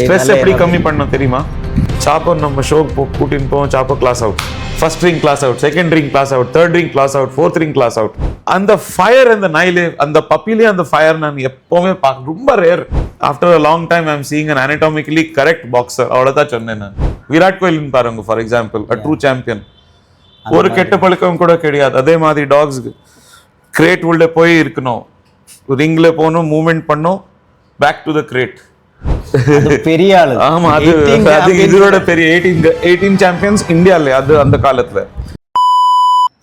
Stress எப்படி கம்மி பண்ணணும் தெரியுமா? சாப்போ நம்ம ஷோ கூட்டின்னு போவோம், Chapo class out, first ring class out, second ring class out, third ring class out, fourth ring class out. அந்த ஃபயர் அந்த நாயிலே அந்த பப்பிலே அந்த ஃபயர் நான் எப்பவுமே ரொம்ப rare. After a long time I am seeing an anatomically correct boxer. அவ்வளோதான் சொன்னேன் நான். விராட் கோலின்னு பாருங்க for example, a true champion. ஒரு கெட்ட பழக்கம் கூட கிடையாது. அதே மாதிரி டாக்ஸ்க்கு கிரேட் உள்ள போய் இருக்கணும், ரிங்ல போகணும், மூவ்மெண்ட் பண்ணும், பேக் டு த கிரேட். பெரிய ஆளு. ஆமா, அது இதோட பெரிய 18 ചാമ്പ്യൻസ് ഇന്ത്യയിലെ അത് அந்த കാലத்துல.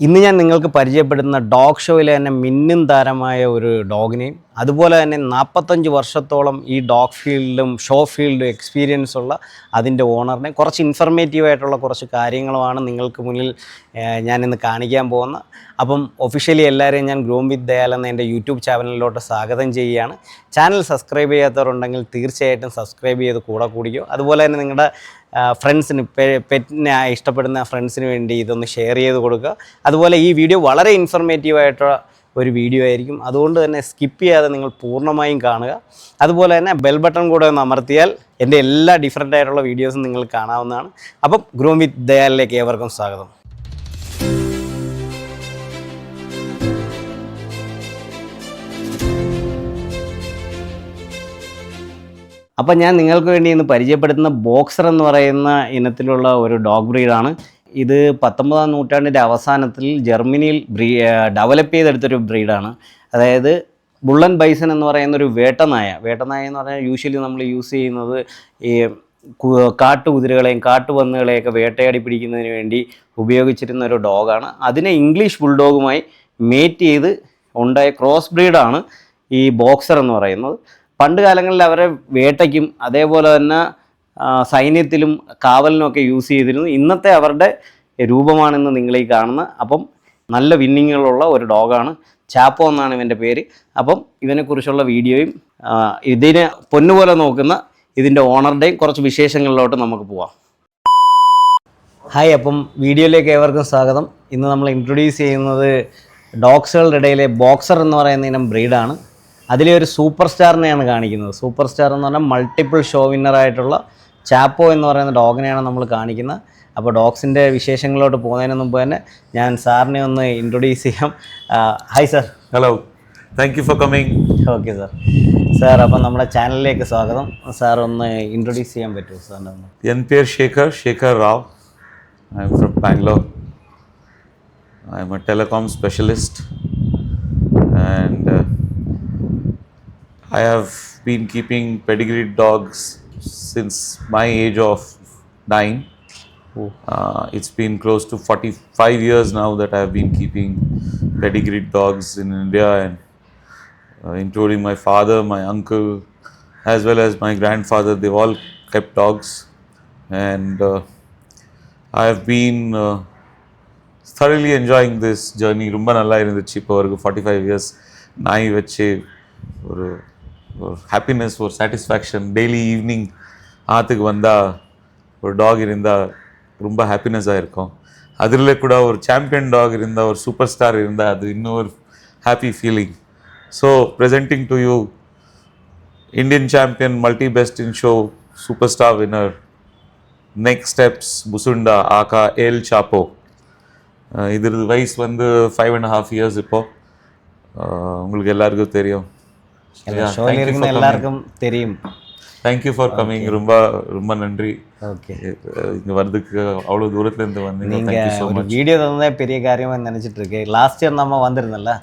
ഇന്ന് ഞാൻ നിങ്ങൾക്ക് പരിചയപ്പെടുന്ന ഡോഗ് ഷോയിലെ തന്നെ മിന്നും താരമായ ഒരു ഡോഗിനെയും അതുപോലെ തന്നെ 45 വർഷത്തോളം ഈ ഡോഗ് ഫീൽഡിലും ഷോ ഫീൽഡിലും എക്സ്പീരിയൻസ് ഉള്ള അതിൻ്റെ ഓണറിനെ കുറച്ച് ഇൻഫർമേറ്റീവായിട്ടുള്ള കുറച്ച് കാര്യങ്ങളുമാണ് നിങ്ങൾക്ക് മുന്നിൽ ഞാനിന്ന് കാണിക്കാൻ പോകുന്നത്. അപ്പം ഒഫീഷ്യലി എല്ലാവരെയും ഞാൻ ഗ്രൂം വിത്ത് ദയാൽ എന്ന എൻ്റെ യൂട്യൂബ് ചാനലിലോട്ട് സ്വാഗതം ചെയ്യുകയാണ്. ചാനൽ സബ്സ്ക്രൈബ് ചെയ്യാത്തവരുണ്ടെങ്കിൽ തീർച്ചയായിട്ടും സബ്സ്ക്രൈബ് ചെയ്ത് കൂടെ കൂടിയോ. അതുപോലെ തന്നെ നിങ്ങളുടെ ഫ്രണ്ട്സിന് പെറ്റിനെ ഇഷ്ടപ്പെടുന്ന ഫ്രണ്ട്സിന് വേണ്ടി ഇതൊന്ന് ഷെയർ ചെയ്ത് കൊടുക്കുക. അതുപോലെ ഈ വീഡിയോ വളരെ ഇൻഫർമേറ്റീവായിട്ടുള്ള ഒരു വീഡിയോ ആയിരിക്കും, അതുകൊണ്ട് തന്നെ സ്കിപ്പ് ചെയ്യാതെ നിങ്ങൾ പൂർണ്ണമായും കാണുക. അതുപോലെ തന്നെ ബെൽ ബട്ടൺ കൂടെ ഒന്ന് അമർത്തിയാൽ എൻ്റെ എല്ലാ ഡിഫറൻ്റ് ആയിട്ടുള്ള വീഡിയോസും നിങ്ങൾ കാണാവുന്നതാണ്. അപ്പം ഗ്രൂം വിത്ത് ദയാലിലേക്ക് ഏവർക്കും സ്വാഗതം. അപ്പം ഞാൻ നിങ്ങൾക്ക് വേണ്ടി ഇന്ന് പരിചയപ്പെടുത്തുന്ന ബോക്സർ എന്ന് പറയുന്ന ഇനത്തിലുള്ള ഒരു ഡോഗ് ബ്രീഡാണ്. ഇത് 19-ാം നൂറ്റാണ്ടിൻ്റെ അവസാനത്തിൽ ജർമ്മനിയിൽ ഡെവലപ്പ് ചെയ്തെടുത്തൊരു ബ്രീഡാണ്. അതായത് ബുള്ളൻ ബൈസൺ എന്ന് പറയുന്ന ഒരു വേട്ടനായ എന്ന് പറഞ്ഞാൽ യൂഷ്വലി നമ്മൾ യൂസ് ചെയ്യുന്നത് ഈ കാട്ടുകുതിരകളെയും കാട്ടുപന്നുകളെയൊക്കെ വേട്ടയാടി പിടിക്കുന്നതിന് വേണ്ടി ഉപയോഗിച്ചിരുന്ന ഒരു ഡോഗാണ്. അതിനെ ഇംഗ്ലീഷ് ബുൾഡോഗുമായി മേറ്റ് ചെയ്ത് ഉണ്ടായ ക്രോസ് ബ്രീഡാണ് ഈ ബോക്സർ എന്ന് പറയുന്നത്. പണ്ട് കാലങ്ങളിൽ അവരെ വേട്ടയ്ക്കും അതേപോലെ തന്നെ സൈന്യത്തിലും കാവലിനുമൊക്കെ യൂസ് ചെയ്തിരുന്നു. ഇന്നത്തെ അവരുടെ രൂപമാണെന്ന് നിങ്ങളീ കാണുന്നത്. അപ്പം നല്ല വിന്നിങ്ങുകളുള്ള ഒരു ഡോഗാണ്. ചാപ്പോ എന്നാണ് ഇവൻ്റെ പേര്. അപ്പം ഇവനെക്കുറിച്ചുള്ള വീഡിയോയും ഇതിനെ പൊന്നുപോലെ നോക്കുന്ന ഇതിൻ്റെ ഓണറുടെയും കുറച്ച് വിശേഷങ്ങളിലോട്ട് നമുക്ക് പോവാം. ഹായ്, അപ്പം വീഡിയോയിലേക്ക് ഏവർക്കും സ്വാഗതം. ഇന്ന് നമ്മൾ ഇൻട്രൊഡ്യൂസ് ചെയ്യുന്നത് ഡോഗ്സുകളുടെ ഇടയിലെ ബോക്സർ എന്ന് പറയുന്ന ഇനം ബ്രീഡാണ്. അതിലെ ഒരു സൂപ്പർ സ്റ്റാറിനെയാണ് കാണിക്കുന്നത്. സൂപ്പർ സ്റ്റാർ എന്ന് പറഞ്ഞാൽ മൾട്ടിപ്പിൾ ഷോ വിന്നറായിട്ടുള്ള ചാപ്പോ എന്ന് പറയുന്ന ഡോഗിനെയാണ് നമ്മൾ കാണിക്കുന്നത്. അപ്പോൾ ഡോഗ്സിൻ്റെ വിശേഷങ്ങളിലോട്ട് പോകുന്നതിന് മുമ്പ് തന്നെ ഞാൻ സാറിനെ ഒന്ന് ഇൻട്രൊഡ്യൂസ് ചെയ്യാം. Hi sir. Hello, thank you for coming. Okay sir. Sir, അപ്പം നമ്മുടെ ചാനലിലേക്ക് സ്വാഗതം. സാർ ഒന്ന് ഇൻട്രൊഡ്യൂസ് ചെയ്യാൻ പറ്റുമോ സാറിൻ്റെ ഒന്ന്? എൻ പേര് Shekhar Rao. I am from Bangalore. I M A telecom specialist and I have been keeping pedigreed dogs since my age of 9. It's been close to 45 years now that I have been keeping pedigreed dogs in India, and including my father, my uncle, as well as my grandfather. They've all kept dogs, and I have been thoroughly enjoying this journey. Rumba nalla irundhuchu ipo varku 45 years நாய் வச்சு ஒரு happiness, ஒரு satisfaction. Daily evening ஆற்றுக்கு வந்தால் ஒரு talk இருந்தால் ரொம்ப ஹாப்பினஸாக இருக்கும். அதில் கூட ஒரு சாம்பியன் டாக் இருந்தால், ஒரு சூப்பர் ஸ்டார் இருந்தால் அது இன்னும் ஒரு happy feeling. So presenting to you Indian champion, multi best in show, super star winner, next steps புசுண்டா ஆகா எல் சாப்போ. இது வயசு வந்து 5.5 years இப்போது. உங்களுக்கு எல்லாருக்கும் தெரியும். எல்லாருக்கும் தெரியும். Thank you for coming. ரொம்ப ரொம்ப நன்றி. ஓகே, இங்க வரதுக்கு அவ்வளவு தூரத்துல இருந்து வந்தீங்க. Thank you so much. வீடியோ தந்ததே பெரிய காரியமா நினைச்சிட்டு இருக்கேன். லாஸ்ட் இயர் நம்ம வந்திருந்தல,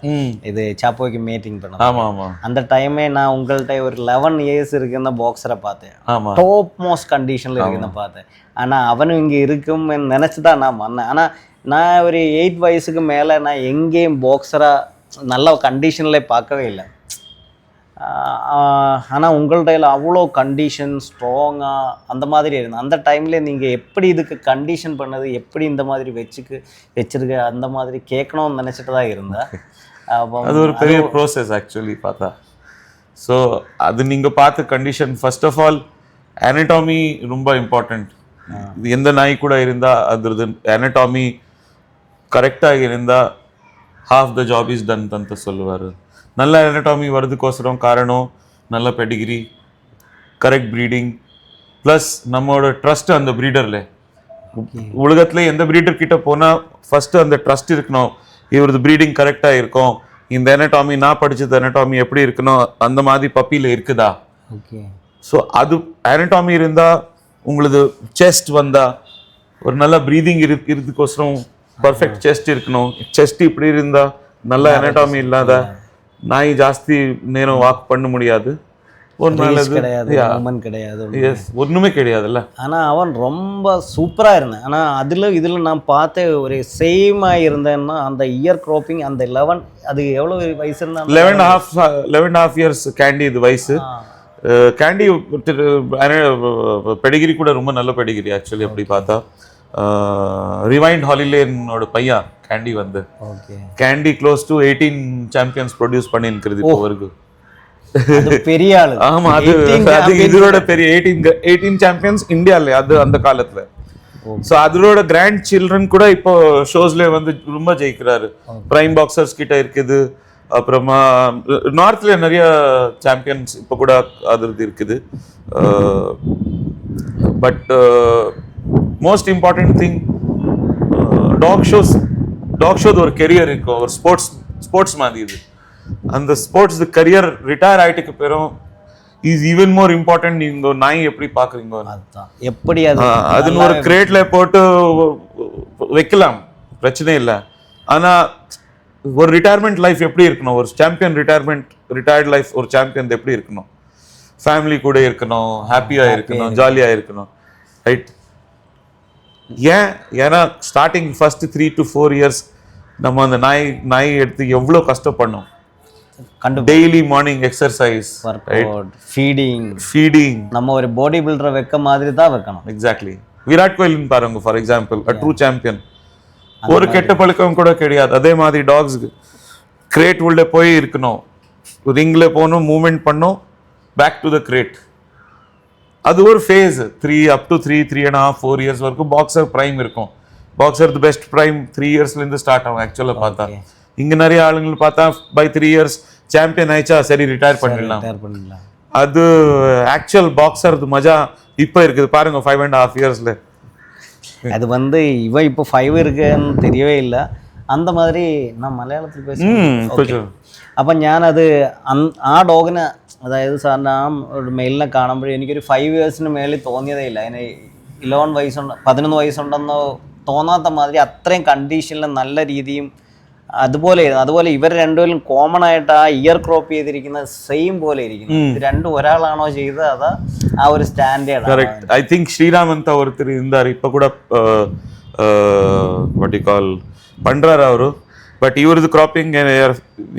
இது சாப்போக்கு மீட்டிங் பண்ணோம். ஆமா ஆமா. அந்த டைமே நான் உங்கள்கிட்ட ஒரு 11 years இருக்குന്ന பாக்ஸரை பார்த்தேன். ஆமா, டாப் மோஸ்ட் கண்டிஷன்ல இருக்குன்னு பார்த்தேன். ஆனா அவனும் இங்க இருக்கும் நினைச்சு தான் நான் வந்தேன். ஆனா நான் ஒரு 8 வயசுக்கு மேலே நான் எங்கேயும் பாக்ஸரா நல்ல கண்டிஷனில் பார்க்கவே இல்லை. ஆனால் உங்கள்கிட்ட அவ்வளோ கண்டிஷன் ஸ்ட்ராங்காக அந்த மாதிரி இருந்தது. அந்த டைமில் நீங்கள் எப்படி இதுக்கு கண்டிஷன் பண்ணது, எப்படி இந்த மாதிரி வச்சிருக்க அந்த மாதிரி கேட்கணும்னு நினச்சிட்டு தான் இருந்தேன். அது ஒரு பெரிய ப்ரோசஸ் ஆக்சுவலி பார்த்தா. ஸோ அது நீங்கள் பார்த்த கண்டிஷன், ஃபர்ஸ்ட் ஆஃப் ஆல் அனடாமி ரொம்ப இம்பார்ட்டண்ட். எந்த நாய் கூட இருந்தால் அது அனடாமி கரெக்டாக இருந்தால் half the job is done ಅಂತ சொல்லுவார். நல்ல அனடாமி வரதுக்கோசரம் காரணம் நல்ல பெடிகிரி, கரெக்ட் ப்ரீடிங், ப்ளஸ் நம்மளோட ட்ரஸ்ட் அந்த ப்ரீடர்ல. உலகத்துல எந்த ப்ரீடர் கிட்ட போனா ஃபர்ஸ்ட் அந்த ட்ரஸ்ட் இருக்கணும், இவரது ப்ரீடிங் கரெக்டா இருக்கும், இந்த anatomy நான் படிச்சது anatomy எப்படி இருக்கணும் அந்த மாதிரி பப்பியில இருக்குதா. ஓகே. ஸோ அது anatomy இருந்தா உங்களது செஸ்ட் வந்தா ஒரு நல்ல ப்ரீதிங் இருக்கிறதுக்கோசரம் பர்ஃபெக்ட் செஸ்ட் இருக்கணும். செஸ்ட் இப்படி இருந்தா நல்ல anatomy இல்லாத நாய் ஜாஸ்தி நேரம் வாக் பண்ண முடியாது. கிடையாது, மூமெண்ட் கிடையாது, ஒண்ணுமே கிடையாதுல்ல. ஆனா அவன் ரொம்ப சூப்பரா இருந்தான். ஆனா இதுல நான் பார்த்த ஒரு சேமா இருந்தேன்னா அந்த இயர் க்ராப்பிங் அந்த 11 அது எவ்வளவு வயசு இருந்தா 11.5 years கேண்டி இது வயசு. கேண்டி பெடிகிரி கூட ரொம்ப நல்ல பெடிகிரி ஆக்சுவலி அப்படி பார்த்தா. ரிவைண்ட் ஹாலிலேனோட பையன் கேண்டி வந்து Candy close to 18 champions produce பண்ணிருக்கிறது இப்போ வரைக்கும். பெரிய ஆளு. ஆமா, அது இதோட பெரிய 18 சாம்பியன்ஸ் இந்தியால அது அந்த காலத்துல. சோ அதோட கிராண்ட் சில்ட்ரன் கூட இப்போ ஷோஸ்ல வந்து ரொம்ப ஜெயிக்கிறாரு. பிரைம் பாக்ஸர்ஸ் கிட்ட இருக்குது. அப்புறமா நார்த்ல நிறைய சாம்பியன்ஸ் இப்போ கூட அது இருக்குது. But most important thing dog show ஒரு கெரியர் இருக்கும், ஒரு ஸ்போர்ட்ஸ் மாதிரி. இது அந்த ஸ்போர்ட்ஸ் கரியர் ரிட்டையர் ஆயிட்டுக்கு பிறகு இஸ் ஈவன் மோர் இம்பார்ட்டன்ட். நீங்க நாய் எப்படி பாக்குறீங்க, எப்படி அதுன்னு ஒரு கிரேட்ல போட்டு வைக்கலாம், பிரச்சனை இல்லை. ஆனா ஒரு ரிட்டையர்மெண்ட் லைஃப் எப்படி இருக்கணும், ஒரு சாம்பியன் ரிட்டையர்ட் லைஃப் ஒரு சாம்பியன் எப்படி இருக்கணும், ஃபேமிலி கூட இருக்கணும், ஹாப்பியா இருக்கணும், ஜாலியா இருக்கணும், ரைட்? ஏன்னா ஸ்டார்டிங் ஃபர்ஸ்ட் 3 to 4 years நம்ம அந்த நாய் எடுத்து எவ்வளவு கஷ்டப்படணும். டெய்லி மார்னிங் எக்ஸர்சைஸ், ஃபீடிங் நம்ம ஒரு பாடி பில்டரை வைக்க மாதிரி தான் வைக்கணும். எக்ஸாக்ட்லி. விராட் கோலி பாருங்க for example, a true champion. ஒரு கெட்ட பழக்கம் கூட கிடையாது. அதே மாதிரி டாக்ஸ்க்கு கிரேட் உள்ள போய் இருக்கணும், ரிங்ல போகணும், மூவ்மெண்ட் பண்ணும், பேக் டு த கிரேட். அது ஒரு ஃபேஸ். 3.5 4 years வரைக்கும் பாக்ஸர் பிரைம் இருக்கும். பாக்ஸர் பெஸ்ட் பிரைம் 3 yearsல இருந்து ஸ்டார்ட் ஆகும் ஆக்சுவலா பார்த்தா. இங்க நிறைய ஆளுங்க பார்த்தா by 3 years சாம்பியன் ஆயிச்சா சரி ரிட்டையர் பண்ணிடலாம். அது ஆக்சுவல் பாக்ஸர் மஜா இப்ப இருக்குது பாருங்க 5.5 yearsல. அது வந்து இவன் இப்போ 5 இருக்குன்னு தெரியவே இல்லை. அந்த மாதிரி நான் മലയാളത്തിൽ പേசுறேன். അപ്പം ഞാനത് ആ ഡോഗിനെ, അതായത് സാറിന് ആ ഒരു മെയിലിനെ കാണുമ്പോഴേ എനിക്കൊരു 5 yearsന് മേളിൽ തോന്നിയതേ ഇല്ല. അതിന് 11 വയസ്സുണ്ടെന്നോ തോന്നാത്ത മാതിരി അത്രയും കണ്ടീഷനിൽ നല്ല രീതിയും അതുപോലെ ഇവർ രണ്ടുപേരും കോമൺ ആയിട്ട് ആ ഇയർ ക്രോപ്പ് ചെയ്തിരിക്കുന്ന സെയിം പോലെ ഇരിക്കുന്നു. ഇത് രണ്ടും ഒരാളാണോ ചെയ്തത് അതാ ആ ഒരു standard? Correct. I think Sriram ಅಂತ ஒருத்தர் இருந்தார், இப்ப கூட வாட் யூ கால் பண்றாரு அவரு. பட் இவரது கிராப்பிங்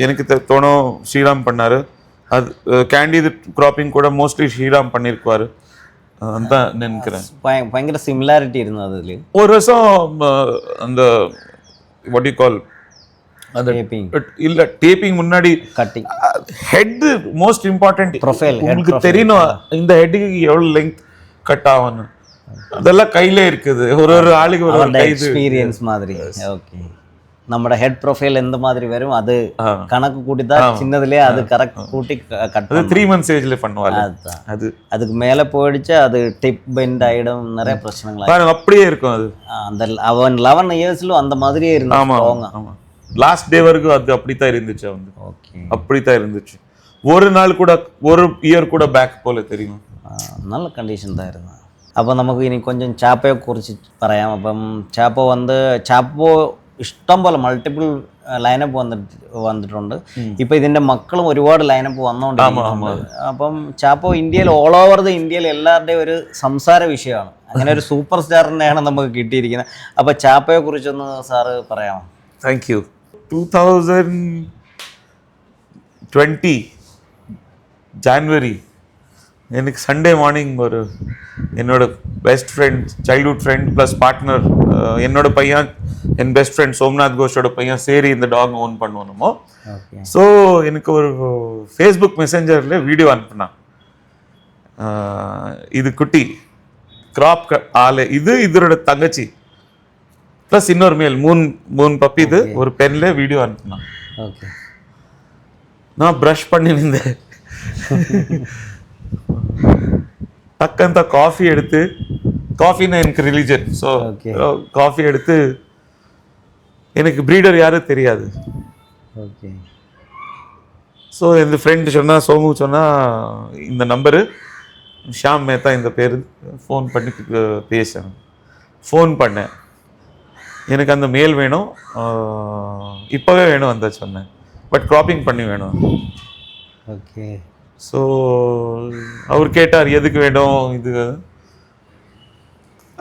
எனக்கு தோணும் ஸ்ரீராம் பண்ணாரு. அது கேண்டி கிராப்பிங் கூட மோஸ்ட்லி ஸ்ரீராம் பண்ணிருக்குவாரு ಅಂತ நினைக்கிறேன். பயங்கர சிமிலாரிட்டி இருந்தது அதுல. ஒரு வருஷம் அந்த வாட் யூ கால் அந்த இல்ல டேப்பிங் முன்னாடி cutting head most important profile. உங்களுக்கு தெரியணும் இந்த ஹெட்டுக்கு எவ்வளவு லெங்த் கட் ஆகணும், அதெல்லாம் கையில இருக்குது. ஒரு ஆளுக்கு ஒரு எக்ஸ்பீரியன்ஸ் மாதிரி. ஓகே. നമ്മുടെ ഹെഡ് പ്രൊഫൈൽ എന്ത് മാതിരി വരും അത് കണക്ക് കൂട്ടിത്താ சின்னதுலயே அது கரெக்ட் கூட்டி கட். அது 3 months ஏஜ்ல பண்ணுவாங்க. அதுக்கு மேல போயிடுச்சு அது டிப் பெண்ட் ஆயிடும், நிறைய பிரச்சனைகள் பாருங்க அப்படியே இருக்கும். அது அந்த அவன் 11 yearsல அந்த மாதிரியே இருந்தான். ஆமா, லாஸ்ட் டே வரைக்கும் அது அப்படித்தான் இருந்துச்சு. வந்து ஓகே அப்படித்தான் இருந்துச்சு. ஒரு நாள் கூட ஒரு இயர் கூட பேக் போல தெரியும். நல்ல கண்டிஷன் தான் இருந்தான். அப்போ നമുക്ക് ഇനി கொஞ்சம் ചാപ്പയെ കുറിച്ച് പറയാം. അപ്പം ചാപ്പോ ഇഷ്ടം പോലെ മൾട്ടിപ്പിൾ ലൈനപ്പ് വന്നിട്ടുണ്ട്. ഇപ്പൊ ഇതിന്റെ മക്കളും ഒരുപാട് ലൈനപ്പ് വന്നുകൊണ്ടിരിക്കുന്നുണ്ട്. അപ്പം ചാപ്പോ ഇന്ത്യയിൽ ഓൾ ഓവർ ദ ഇന്ത്യയിൽ എല്ലാവരുടെയും ഒരു സംസാര വിഷയമാണ്. അങ്ങനെ ഒരു സൂപ്പർ സ്റ്റാറിനെയാണ് നമുക്ക് കിട്ടിയിരിക്കുന്നത്. അപ്പൊ ചാപ്പയെ കുറിച്ചൊന്ന് സാറ് പറയാമോ? Thank you. 2020 ஜான்வரி எனக்கு சண்டே மார்னிங் ஒரு என்னோட best friend, childhood friend plus partner, என்னோட பையன், என் பெஸ்ட் ஃப்ரெண்ட் சோம்நாத் கோஷோட பையன் சரி இந்த டாக் ஓன் பண்ணுவோமோ. ஸோ எனக்கு ஒரு ஃபேஸ்புக் மெசேஞ்சரில் வீடியோ அனுப்புனான். இது குட்டி கிராப் ஆளு, இதோட தங்கச்சி ப்ளஸ் இன்னொரு மேல் மூணு பப்பி, இது ஒரு பென்ல வீடியோ அனுப்புனான். நான் ப்ரஷ் பண்ணியிருந்தேன். டக்கந்த காஃபி எடுத்து, காஃபின்னா எனக்கு ரிலீஜன். ஸோ காஃபி எடுத்து, எனக்கு ப்ரீடர் யாரும் தெரியாது. ஓகே. ஸோ என் ஃப்ரெண்டு சொன்னா, சோமு சொன்னா, இந்த நம்பரு ஷாம் மேத்தா இந்த பேர், ஃபோன் பண்ணி பேசுகிறேன். ஃபோன் பண்ணேன், எனக்கு அந்த மேல் வேணும், இப்போவே வேணும் அந்த சொன்னேன், பட் க்ராப்பிங் பண்ணி வேணும். ஓகே. ஸோ அவர் கேட்டார் எதுக்கு வேணும் இது.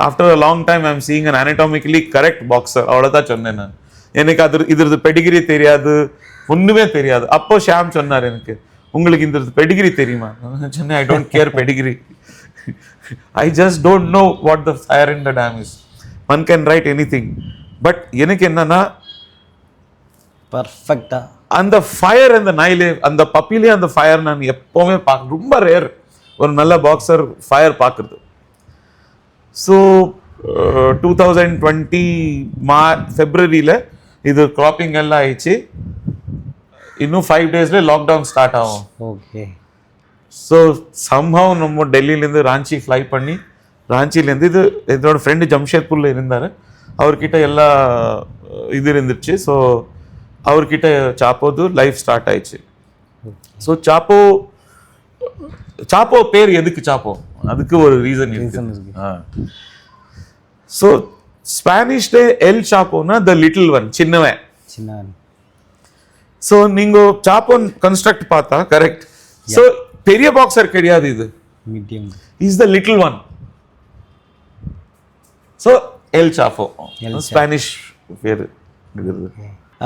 After a long time I am seeing an anatomically correct boxer, அவ்வளோதான் சொன்னேன் நான். எனக்கு இது பெடிகிரி தெரியாது, ஒன்றுமே தெரியாது. அப்போ ஷாம் சொன்னார் எனக்கு, உங்களுக்கு இந்த பெடிகிரி தெரியுமா? சொன்னேன், I don't care pedigree, I just don't know what the fire in the dam is. One can write anything, but எனக்கு என்னன்னா பர்ஃபெக்டா அந்த ஃபயர், அந்த நைலே, அந்த பப்பிலே அந்த ஃபயர் நான் எப்போவுமே பார்க்க ரொம்ப ரேர் ஒரு நல்ல பாக்ஸர் ஃபயர் பார்க்குறது. ஸோ 2020 ஃபெப்ரவரியில் இது க்ராப்பிங் எல்லாம் ஆயிடுச்சு. இன்னும் 5 daysல லாக்டவுன் ஸ்டார்ட் ஆகும். ஓகே. ஸோ சம்ஹவ் நம்ம டெல்லியிலேருந்து ராஞ்சி ஃப்ளை பண்ணி, ராஞ்சிலேருந்து இது என்னோட ஃப்ரெண்டு ஜம்ஷேத்பூரில் இருந்தார், அவர்கிட்ட எல்லா இது இருந்துச்சு. ஸோ அவர்கிட்ட சாப்போது லைஃப் ஸ்டார்ட் ஆயிடுச்சு. ஸோ சாப்போ பேர் எதுக்கு சாப்போ, அதுக்கு ஒரு ரீசன் இருக்கு. ஸோ ஸ்பானிஷ்ல எல் சாப்போனா த லிட்டில் ஒன், சின்னவன். ஸோ நீங்க சாப்போ கன்ஸ்ட்ரக்ட் பார்த்தா கரெக்ட். ஸோ பெரிய பாக்ஸர் கிடையாது, இது medium is the little one. So El Chapo Spanish பேர்.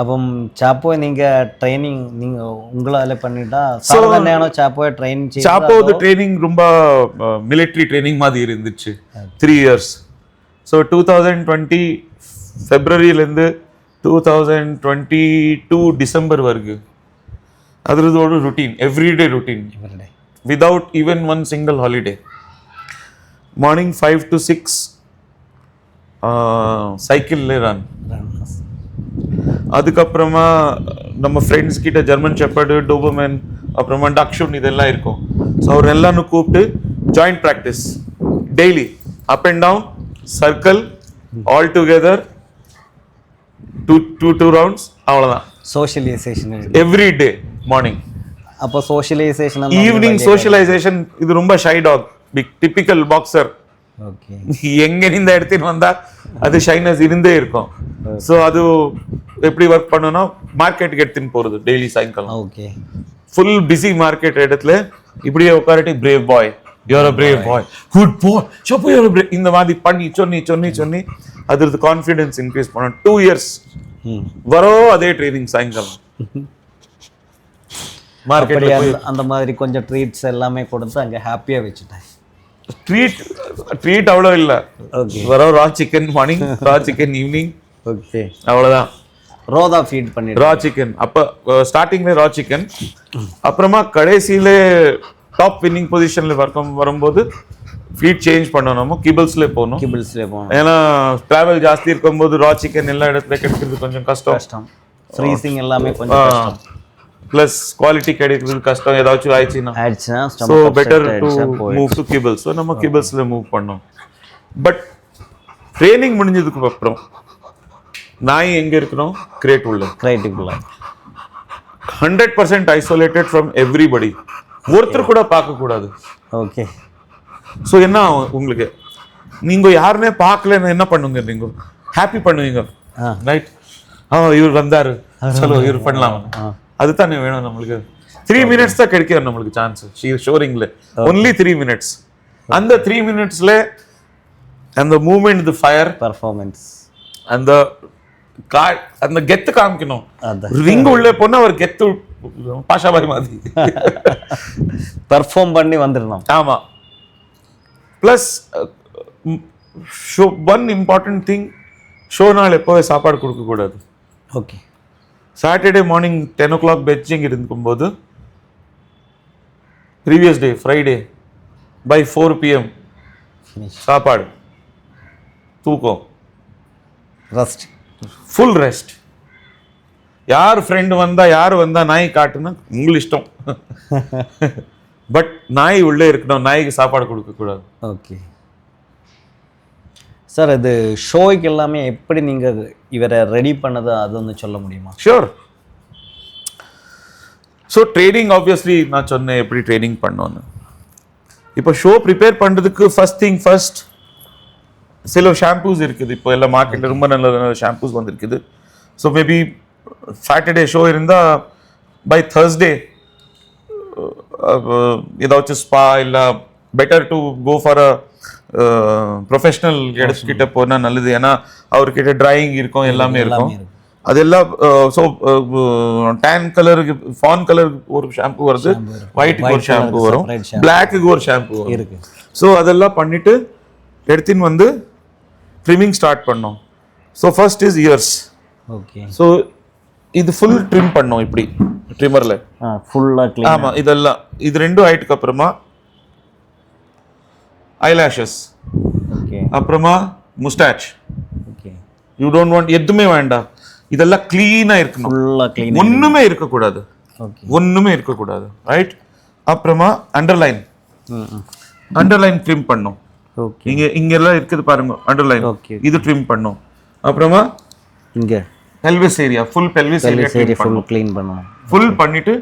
അപ്പം ചാപ്പോ ട്രെയിനിങ് ഉങ്ങളാലെ பண்ணிட்டா சார் തന്നെയാണോ ചാപ്പോയെ ട്രെയിൻ ചെയ്തത്? சாப்போது ட்ரைனிங் ரொம்ப மிலிட்டரி ட்ரைனிங் மாதிரி இருந்துச்சு, 3 years. ஸோ 2020 ஃபெப்ரவரியிலேருந்து 2022 டிசம்பர் வரைக்கும் அதோட routine, everyday routine, without even one single holiday. Morning 5 to 6 சைக்கிள்ல ரன். அதுக்கப்புறமா நம்ம ஃப்ரெண்ட்ஸ் கிட்ட ஜெர்மன் ஷெப்பர்டு, டோபர்மேன், அப்புறமா டக்ஷுன் இதெல்லாம் இருக்கும். ஸோ அவர் எல்லாரும் கூப்பிட்டு joint practice daily, up and down, circle, all together, two rounds, அவ்வளோதான். Socialisation every day morning. அப்போ சோஷியலைசேஷன் ஈவினிங் சோஷியலைசேஷன். இது ரொம்ப shy dog, typical boxer. Okay. எங்க இந்த இடத்துக்கு வந்தா அது ஷைனஸ் இருந்தே இருக்கும். ஸோ அது எப்படி ஒர்க் பண்ணணும்னா, மார்க்கெட்டுக்கு எடுத்துன்னு போறது டெய்லி சாயங்காலம். ஓகே. ஃபுல் பிஸி மார்க்கெட் இடத்துல இப்படியே உட்காரட்டி, brave boy, you're a brave boy, good boy, Chapo you're a brave, இந்த மாதிரி பண்ணி சொன்னி அது கான்ஃபிடன்ஸ் இன்க்ரீஸ் பண்ணணும். 2 years வரும் அதே ட்ரைனிங் சாயங்காலம். மார்க்கெட் அந்த மாதிரி கொஞ்சம் ட்ரீட்ஸ் எல்லாமே கொடுத்து அங்கே ஹாப்பியாக வச்சுட்டேன். ட்ரீட் அவ்வளோ இல்லை. வரும் ரா சிக்கன் மார்னிங், ரா சிக்கன் ஈவினிங். ஓகே, அவ்வளோதான். ரோ தான் ஃபீட் பண்ணி ரா சிக்கன். அப்போ ஸ்டார்டிங்ல ரா சிக்கன், அப்புறமா கடைசியில டாப் வின்னிங் பொசிஷன்ல வரும்போது ஃபீட் சேஞ்ச் பண்ணணும், கிபிள்ஸ்ல போகணும். ஏன்னா டிராவல் ஜாஸ்தி இருக்கும்போது ரா சிக்கன் எல்லா இடத்துல கிடைக்கிறது கொஞ்சம் கஷ்டம். ஃப்ரீசிங் எல்லாமே கொஞ்சம் கஷ்டம். ப்ளஸ் குவாலிட்டி கிடைக்கிறது கஷ்டம், ஏதாச்சும் ஆயிடுச்சுன்னா. So better to move to kibbles. So நம்ம கிபிள்ஸ்ல மூவ் பண்ணோம். பட் ட்ரைனிங் முடிஞ்சதுக்கு அப்புறம் நாய் எங்க இருக்கிறோம்? கிரேட்டுக்குள்ள 100% ஐசோலேட்டட் ஃப்ரம் எவ்ரிபடி. ஒருத்தர் கூட பார்க்க கூடாது. ஓகே. ஸோ என்ன உங்களுக்கு, நீங்க யாருமே பார்க்கலன்னு என்ன பண்ணுங்க? நீங்க ஹாப்பி பண்ணுவீங்க, ரைட்? இவர் வந்தாரு, சலோ இவர் பண்ணலாம். அதுதான் வேணும் நம்மளுக்கு. 3 minutes தான் கிடைக்கும் நம்மளுக்கு சான்ஸ் ஷோரிங்ல. Only 3 minutes. அந்த 3 minutesல அந்த மூவ்மெண்ட், தி ஃபயர், பெர்ஃபார்மன்ஸ், அந்த கெத்து காமிக்கணும். ரிங் உள்ள போனா அவர் கெத்து பாஷாபாய் மாதிரி பெர்ஃபார்ம் பண்ணி வந்துடணும். ஆமா. Plus one important thing, show நாள் எப்போவே சாப்பாடு கொடுக்க கூடாது. ஓகே. சாட்டர்டே மார்னிங் 10 o'clock பெட்ஜிங் இருக்கும்போது, previous day Friday by 4 PM சாப்பாடு, தூக்கம், ரெஸ்ட், ஃபுல் ரெஸ்ட். யார் ஃப்ரெண்டு வந்தா யார் வந்தா நாய் காட்டுன்னா உங்களுக்கு இஷ்டம். பட் நாய் உள்ளே இருக்கணும், நாய்க்கு சாப்பாடு கொடுக்கக்கூடாது. ஓகே சார், இது ஷோய்க்கு எல்லாமே எப்படி நீங்கள் இவரை ரெடி பண்ணது அது வந்து சொல்ல முடியுமா? ஷூர். ஸோ ட்ரைனிங் ஆப்வியஸ்லி நான் சொன்னேன் எப்படி ட்ரைனிங் பண்ணோன்னு. இப்போ ஷோ ப்ரிப்பேர் பண்ணுறதுக்கு ஃபர்ஸ்ட் சில ஷாம்பூஸ் இருக்குது. இப்போ எல்லாம் மார்க்கெட்டில் ரொம்ப நல்ல நல்ல ஷாம்பூஸ் வந்துருக்குது. ஸோ மேபி சாட்டர்டே ஷோ இருந்தால் பை Thursday ஏதாச்சும் ஸ்பா இல்லை better to go for a professional இடத்துக்கிட்ட போனால் நல்லது. ஏன்னா அவர்கிட்ட ட்ராயிங் இருக்கும், எல்லாமே இருக்கும். அதெல்லாம் ஸோ டேன் கலருக்கு ஃபான் கலருக்கு ஒரு ஷாம்பு வருது, ஒயிட்டுக்கு ஒரு ஷாம்பு வரும், பிளாக்குக்கு ஒரு ஷாம்பு வரும். ஸோ அதெல்லாம் பண்ணிட்டு எடுத்துன்னு வந்து ட்ரிம்மிங் ஸ்டார்ட் பண்ணோம். So first is years. Okay. So இது ஃபுல் ட்ரிம் பண்ணோம் இப்படி ட்ரிம்மரில் ஃபுல்லாக க்ளீன். ஆமாம், இதெல்லாம் இது ரெண்டும் ஆயிட்டுக்கு அப்புறமா ஐலாஷஸ், ஓகே, அப்புறமா moustache. Okay. You don't want எதுவுமே வேண்டாம், இதெல்லாம் க்ளீனாக இருக்கணும், ஃபுல்லாக க்ளீன், ஒன்றுமே இருக்கக்கூடாது, ஓகே, ஒன்றுமே இருக்கக்கூடாது, ரைட். அப்புறமா அண்டர்லைன் ட்ரிம் பண்ணோம். ஓகே. இங்கெல்லாம் இருக்குது பாருங்க அண்டர்லைன், ஓகே, இது ட்ரிம் பண்ணோம். அப்புறமா இங்கே pelvis area, full pelvis area full clean பண்ணணும். ஃபுல் பண்ணிட்டு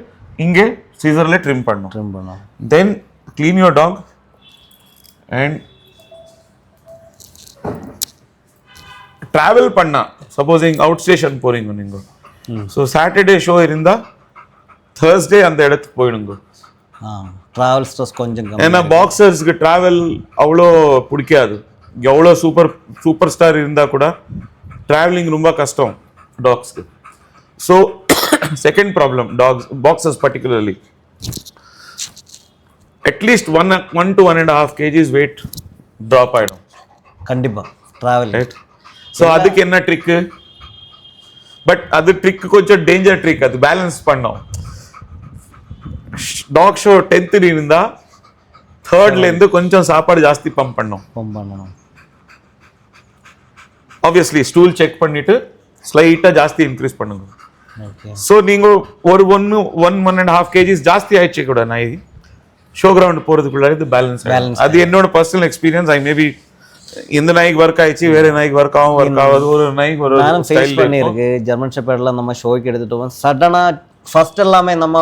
இங்கே சீசரில் ட்ரிம் பண்ணோம். Then clean your dog and travel பண்ணா, சப்போஸிங் அவுட் ஸ்டேஷன் போறீங்க நீங்க, ஸோ சாட்டர்டே ஷோ இருந்தால் Thursday அந்த இடத்துக்கு போயிடுங்க. ட்ராவல் ஸ்ட்ரெஸ் கொஞ்சம் கம்மி. ஏன்னா பாக்ஸர்ஸ்க்கு ட்ராவல் அவ்வளோ பிடிக்காது. எவ்வளோ சூப்பர் ஸ்டார் இருந்தால் கூட ட்ராவலிங் ரொம்ப கஷ்டம் டாக்ஸ்க்கு. So second problem boxers particularly at least 1 to 1.5 kgs weight drop ஆகிடும் கண்டிப்பாக ட்ராவல், ரைட். ஸோ அதுக்கு என்ன ட்ரிக்கு? பட் அது ட்ரிக் கொஞ்சம் டேஞ்சர் ட்ரிக், அது பேலன்ஸ் பண்ணோம். டாக் ஷோ 10th இருந்தா 3rd இருந்து கொஞ்சம் சாப்பாடு ஜாஸ்தி பம்ப் பண்ணணும். ஆப்வியஸ்லி ஸ்டூல் செக் பண்ணிட்டு ஸ்லைட்டா ஜாஸ்தி இன்க்ரீஸ் பண்ணுங்க. ஸோ நீங்க ஒரு 1.5 kgs ஜாஸ்தி ஆயிடுச்சு கூட நாய் ஷோ கிரவுண்ட் போறதுக்குள்ள இது பேலன்ஸ். அது என்னோட பர்சனல் எக்ஸ்பீரியன்ஸ். ஐ மேபி இந்த நாய்க்கு ஒர்க் ஆயிடுச்சு, வேற நாய்க்கு ஒர்க் ஆகாது. ஒரு நாய்க்கு ஒரு ஸ்டைல் பண்ணிருக்கு. ஜெர்மன் ஷெப்பர்ட்லாம் நம்ம ஷோக்கு எடுத்துட்டோம். சடனா ஃபர்ஸ்ட் எல்லாமே நம்ம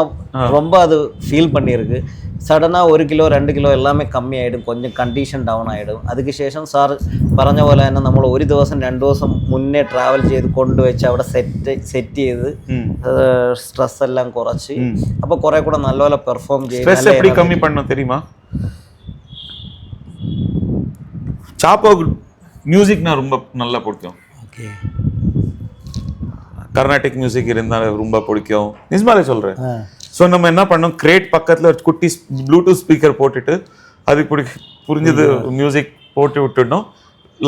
ரொம்ப அது ஃபீல் பண்ணியிருக்கு. സഡനാ 1 കിലോ 2 കിലോ എല്ലാമേ കമ്മിയായിടും, കൊഞ്ചം കണ്ടീഷൻ ഡൗൺ ആയിടും. അതിന് ശേഷം സാർ പറഞ്ഞ പോലെ തന്നെ നമ്മൾ ഒരു ദിവസം 2 ദിവസം മുന്നേ ട്രാവൽ ചെയ്ത് കൊണ്ടുവച്ച് അവിടെ സെറ്റ് ചെയ്ത് സ്ട്രെസ് എല്ലാം കുറച്ച് അപ്പോൾ കുറെ കൂടെ നല്ലപോലെ പെർഫോം ചെയ്യും. ஸ்ட்ரெஸ் எப்படி கம்மி பண்ணனும் தெரியுமா? சாப்போ மியூசிக் நான் ரொம்ப நல்லா பிடிக்கும். ஓகே, கர்நாடிக் மியூசிக் இருந்தால் ரொம்ப பிடிக்கும். நிஜமாலே சொல்றேன். ஸோ நம்ம என்ன பண்ணோம், கிரேட் பக்கத்தில் ஒரு குட்டி ப்ளூடூத் ஸ்பீக்கர் போட்டுட்டு அதுக்கு புரிஞ்சது மியூசிக் போட்டு விட்டுடணும்.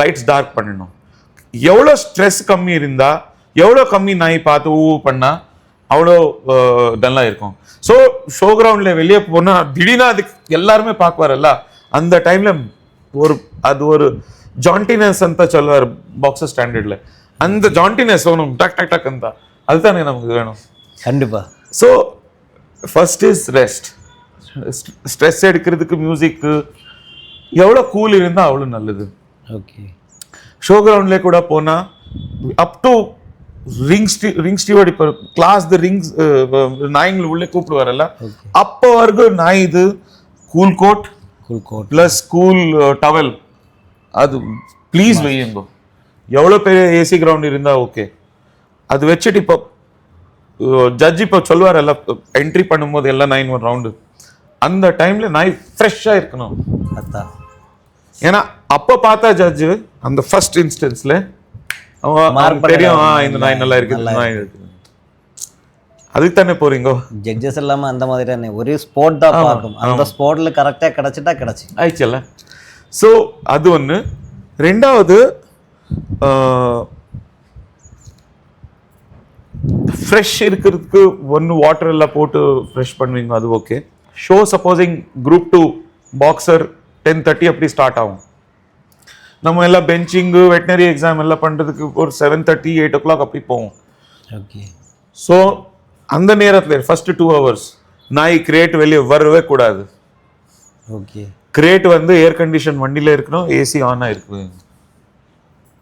லைட்ஸ் டார்க் பண்ணிடணும். எவ்வளோ ஸ்ட்ரெஸ் கம்மி இருந்தால், எவ்வளோ கம்மி நாய் பார்த்து பண்ணால் அவ்வளோ நல்லா இருக்கும். ஸோ ஷோ கிரவுண்டில் வெளியே போனால் திடீர்னு அதுக்கு எல்லாருமே பார்க்குவாரல்ல, அந்த டைமில் ஒரு ஜாண்டினஸ் ಅಂತ சொல்லுவார் பாக்ஸர் ஸ்டாண்டர்டில். அந்த ஜாண்டினஸ் வேணும், டக் டக் டக் ಅಂತ, அதுதானே நமக்கு வேணும் கண்டிப்பா. So first is rest. Stress எடுக்கிறதுக்கு மியூசிக்கு எவ்வளோ கூல் இருந்தால் அவ்வளோ நல்லது. ஓகே, ஷோ கிரவுண்ட்லேயே கூட போனால் அப் டு ரிங் ஸ்டீவர்ட் இப்போ கிளாஸ் த ரிங்ஸ் நாய்ங்களை உள்ளே கூப்பிடுவாரல்ல, அப்போ வரைக்கும் நாய் இது cool coat plus cool towel அது ப்ளீஸ் வையுங்க. எவ்வளோ பெரிய ஏசி கிரவுண்ட் இருந்தால் ஓகே, அது வச்சுட்டு இப்போ ஜட்ஜ் இப்போ சொல்லுவார் எல்லாம் என்ட்ரி பண்ணும்போது எல்லாம் 9 ரவுண்டு, அந்த டைம்ல நாய் ஃப்ரெஷ்ஷாக இருக்கணும். ஏன்னா அப்போ பார்த்தா ஜட்ஜு அந்த ஃபர்ஸ்ட் இன்ஸ்டன்ஸ்ல தெரியும் இந்த நாய் நல்லா இருக்குது, நாய் இருக்குது. அதுக்கு தானே போறீங்க. ஜட்ஜஸ் எல்லாமே அந்த மாதிரி தானே, ஒரு ஸ்பாட் தான் பார்க்கும், அந்த ஸ்பாட்ல கரெக்டாக கிடைச்சிட்டா கிடைச்சி ஆயிடுச்சல்ல. ஸோ அது ஒன்று. ரெண்டாவது ஃப்ரெஷ் இருக்கிறதுக்கு ஒன்று வாட்டர் எல்லாம் போட்டு ஃப்ரெஷ் பண்ணுவீங்க, அது okay. Show supposing group 2 boxer 10:30 அப்படி ஸ்டார்ட் ஆகும். நம்ம எல்லாம் பெஞ்சிங்கு வெட்டினரி எக்ஸாம் எல்லாம் பண்ணுறதுக்கு ஒரு 7:30 8 o'clock அப்படி போவோம். ஓகே, ஸோ அந்த நேரத்தில் ஃபர்ஸ்ட் 2 hours நாய் கிரியேட் வெளியே வரவே கூடாது. ஓகே. கிரேட் வந்து ஏர் கண்டிஷன் வண்டியில் இருக்கணும், ஏசி ஆன் ஆகிருக்கு.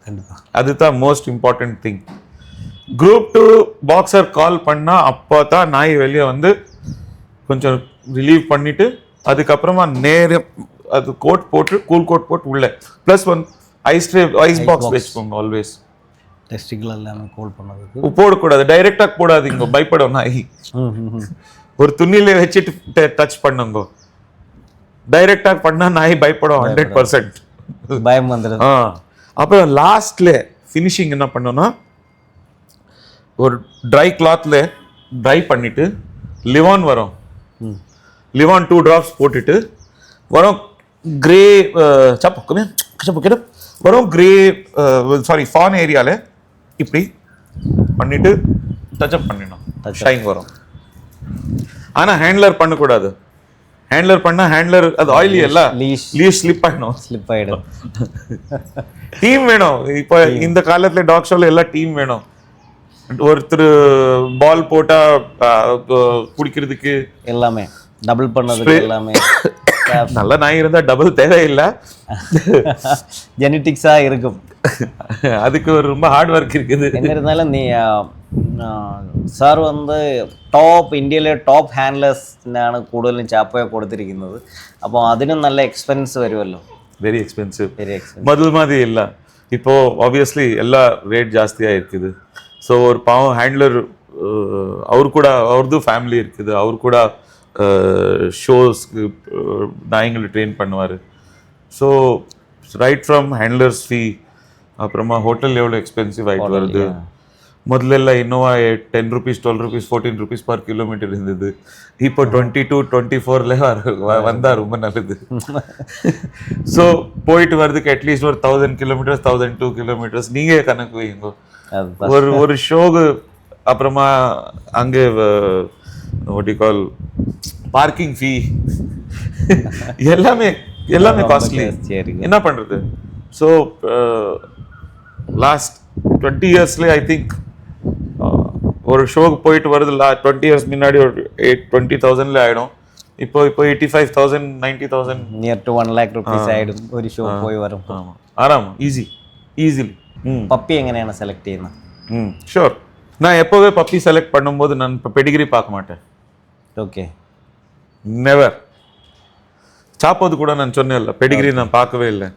கண்டிப்பாக அதுதான் most important thing. Group 2 boxer call பண்ணால் அப்போ தான் நாய் வெளியே வந்து கொஞ்சம் ரிலீவ் பண்ணிவிட்டு அதுக்கப்புறமா அது கோட் போட்டு கூல் கோட் போட்டு உள்ள ப்ளஸ் ஐஸ் பாக்ஸ் வச்சுக்கோங்க ஆல்வேஸ். டெஸ்டிகள் எல்லாமே கோல் பண்ணதுக்கு போடக்கூடாது, டைரெக்டாக போடாதீங்க, பயப்படும் நாய். ஒரு துணியில வச்சுட்டு டச் பண்ணுங்க, டைரெக்டாக பண்ணால் நாய் பயப்படும் 100%. பயம் வந்துடுது. அப்புறம் லாஸ்ட்ல ஃபினிஷிங் என்ன பண்ணோம்னா ஒரு ட்ரை கிளாத்ல ட்ரை பண்ணிட்டு லிவான் வரும், லிவான் 2 drops போட்டுட்டு வரும் கிரே வரும் கிரே ஃபான் ஏரியால இப்படி பண்ணிட்டு டச்சப் பண்ணிடணும், ஷைன் வரும். ஆனா ஹேண்ட்லர் பண்ணக்கூடாது, ஹேண்ட்லர் பண்ணா ஹேண்ட்லர் அது ஆயிலி எல்லாம் லீஷ் ஸ்லிப் ஆயிடும். டீம் வேணும். இப்போ இந்த காலத்துல டாக் ஷோல எல்லாம் டீம் வேணும். ஒருத்தர் பால் போட்டா குடிக்கிறதுக்கு எல்லாமே டபுள் பண்ணதுக்கு எல்லாமே நல்ல நாய் இருந்தா டபுள் தேவையில்லை, ஜெனட்டிக்ஸா இருக்கும். அதுக்கு ஒரு ரொம்ப ஹார்ட் ஒர்க் இருக்குது. என்ன இருந்தாலும் നീ സാർ വന്ന് ഇന്ത്യയിലെ ടോപ്പ് ഹാൻഡ്ലേഴ്സിനാണ് കൂടുതലും ചാപ്പയെ കൊടുത്തിരിക്കുന്നത്. അപ്പോൾ അതിനും നല്ല എക്സ്പെൻസ് വരുമല്ലോ. Very expensive. ಮೊದಲು மாதிரி இல்லை, இப்போ ஆப்வியஸ்லி எல்லா ரேட் ஜாஸ்தியாக இருக்குது. ஸோ ஒரு பாவம் ஹேண்ட்லர் ಅವ್ರದ್ದು ಫ್ಯಾಮಿಲಿ இருக்குது, அவர் கூட ஷோஸ்க்கு நாய்ங்களை ட்ரெயின் பண்ணுவார். ஸோ ரைட் ஃப்ரம் ஹேண்ட்லர்ஸ் ஃபீ, அப்புறமா ஹோட்டல் எவ்வளோ எக்ஸ்பென்சிவ் ஆகிட்டு வருது. முதல்ல Innova 10 rupees 12 rupees 14 rupees per kilometer இருந்தது, இப்போ 22 24ல வந்தா ரொம்ப நல்லது. ஸோ போயிட்டு வர்றதுக்கு அட்லீஸ்ட் ஒரு 1000 kilometers 1002 kilometers நீங்க கணக்கு வைங்க ஒரு ஷோக்கு. அப்புறமா அங்கே what you call பார்க்கிங் ஃபீ எல்லாமே காஸ்ட்லி. என்ன பண்றது? ஸோ லாஸ்ட் 20 yearsல ஐ திங்க் ஒரு ஷோக்கு போயிட்டு வருது 20 years முன்னாடி ஒரு 20,000ல ஆயிடும். இப்போ 85,000 90,000 நியர் டு 1 lakh rupees ஆயிடும் ஒரு ஷோ போய் வரும். ஆராம் ஈஸிலி. பப்பி எங்கനെയാണ് செலக்ட் ചെയ്യുന്നത്? ஷூர். நான் எப்போவே பப்பி செலக்ட் பண்ணும்போது நான் பெடிகிரி பார்க்க மாட்டேன். ஓகே. நெவர். சாப்போது கூட நான் சொன்னேன்ல, பெடிகிரி நான் பார்க்கவே இல்லை.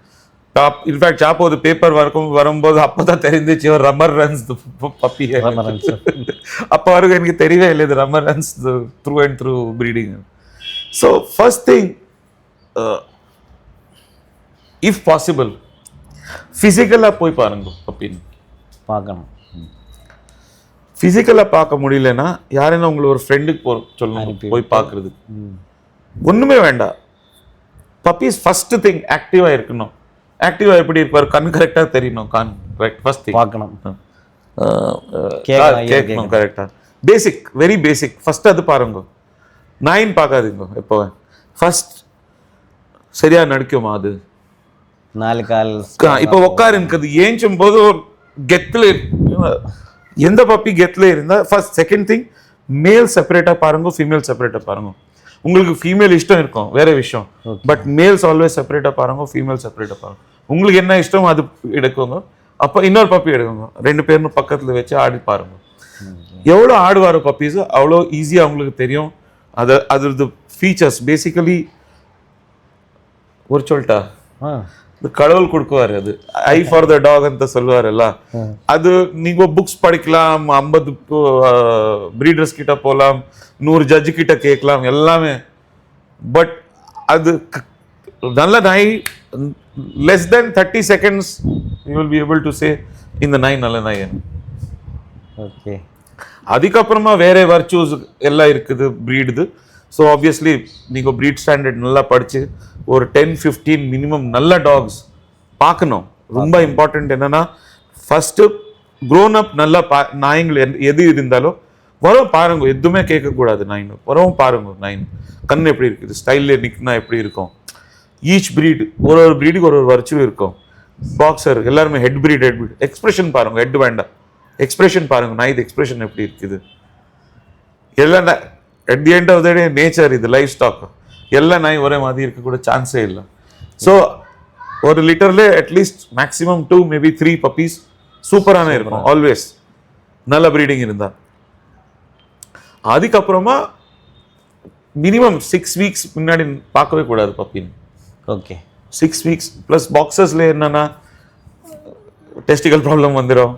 இன்ஃபேக்ட் சாப்போது பேப்பர் வரும்போது அப்போதான் தெரிஞ்சிச்சு ஒரு ரம்மர் ரன்ஸ் பப்பி. அப்போ வரைக்கும் எனக்கு தெரியவே இல்லை இது rumour runs through and through breeding. So first thing, if possible ஃபிசிக்கலாக போய் பாருங்க பப்பின்னு பார்க்கணும். ஃபிசிக்கலாக பார்க்க முடியலன்னா யாரையும் உங்களை ஒரு ஃப்ரெண்டுக்கு சொல்லணும் போய் பார்க்கறது. ஒன்றுமே வேண்டாம், பப்பீஸ் ஃபர்ஸ்ட் திங் ஆக்டிவாக இருக்கணும். ஆக்டிவாக எப்படி இருப்பார்? கண் கரெக்டாக தெரியணும், கண் கரெக்ட் ஃபர்ஸ்ட் திங் பார்க்கணும், கேட்கணும் கரெக்டாக. பேசிக், வெரி பேசிக். ஃபர்ஸ்ட் அது பாருங்க. நாயின் பார்க்காதீங்க எப்போ. ஃபர்ஸ்ட் சரியா நடிக்குமா அது? 4 கால் இப்போ உட்காரு இருக்குது ஏஞ்சும் போது கெத்தில் எந்த பப்பி கெத்தில் இருந்தால் ஃபர்ஸ்ட். செகண்ட் திங், மேல் செப்பரேட்டாக பாருங்க, ஃபீமேல் செப்பரேட்டாக பாருங்க. உங்களுக்கு ஃபீமேல் இஷ்டம் இருக்கும் வேற விஷயம், பட் மேல்ஸ் ஆல்வேஸ் செப்பரேட்டாக பாருங்க, ஃபீமேல் செப்பரேட்டாக பாருங்க. உங்களுக்கு என்ன இஷ்டம் அது எடுக்குங்க. அப்போ இன்னொரு பப்பி எடுக்குங்க, 2 பேரும் பக்கத்தில் வச்சு ஆடி பாருங்க. எவ்வளோ ஆடுவாரோ பப்பீஸ் அவ்வளோ ஈஸியாக அவங்களுக்கு தெரியும். அது ஃபீச்சர்ஸ் பேசிக்கலி ஒரு சொல்லிட்டா கடவுள் கொடுக்குவாரு. அது ஐ ஃபார் த டாக் ಅಂತ சொல்லுவார் எல்லாம். அது நீங்க புக்ஸ் படிக்கலாம், 50 பிரீடர்ஸ் கிட்ட போகலாம், 100 ஜட்ஜு கிட்ட கேட்கலாம் எல்லாமே. பட் அது நல்ல நாய் less than 30 seconds you will be able to say இந்த நாய் நல்ல நாய். ஓகே. அதுக்கப்புறமா வேற வர்ச்சூஸ் எல்லாம் இருக்குது ப்ரீடுது. ஸோ ஆப்வியஸ்லி நீங்கள் ப்ரீட் ஸ்டாண்டர்ட் நல்லா படித்து ஒரு 10-15 மினிமம் நல்ல டாக்ஸ் பார்க்கணும். ரொம்ப இம்பார்ட்டன்ட் என்னன்னா ஃபர்ஸ்ட் க்ரோன் அப் நல்லா நாய்கள் எது இருந்தாலும் வரும் பாருங்க, எதுவுமே கேட்கக்கூடாது. நாயின் வரும் பாருங்க, நாயின் கண் எப்படி இருக்குது, ஸ்டைலில் நிற்குனா எப்படி இருக்கும். ஈச் ப்ரீடு ஒரு ப்ரீடுக்கு ஒரு வர்ச்சு இருக்கும். பாக்ஸர் எல்லாருமே ஹெட் ப்ரீட் எக்ஸ்பிரஷன் பாருங்க, ஹெட் வேண்டாம், எக்ஸ்பிரஷன் பாருங்க, நாய் எக்ஸ்பிரஷன் எப்படி இருக்குது. எல்லாம் at the end of the day nature இது லைஃப் ஸ்டாக். எல்லா நாய் ஒரே மாதிரி இருக்கக்கூட சான்ஸே இல்லை. ஸோ ஒரு லிட்டர்ல அட்லீஸ்ட் மேக்ஸிமம் 2 மேபி 3 பப்பீஸ் சூப்பரான இருக்கும் ஆல்வேஸ், நல்ல ப்ரீடிங் இருந்தா. அதுக்கப்புறமா மினிமம் 6 வீக்ஸ் முன்னாடி பார்க்கவே கூடாது பப்பின்னு. ஓகே, 6 வீக்ஸ் ப்ளஸ் பாக்ஸர்ஸ்ல என்னன்னா டெஸ்டிகல் ப்ராப்ளம் வந்துடும்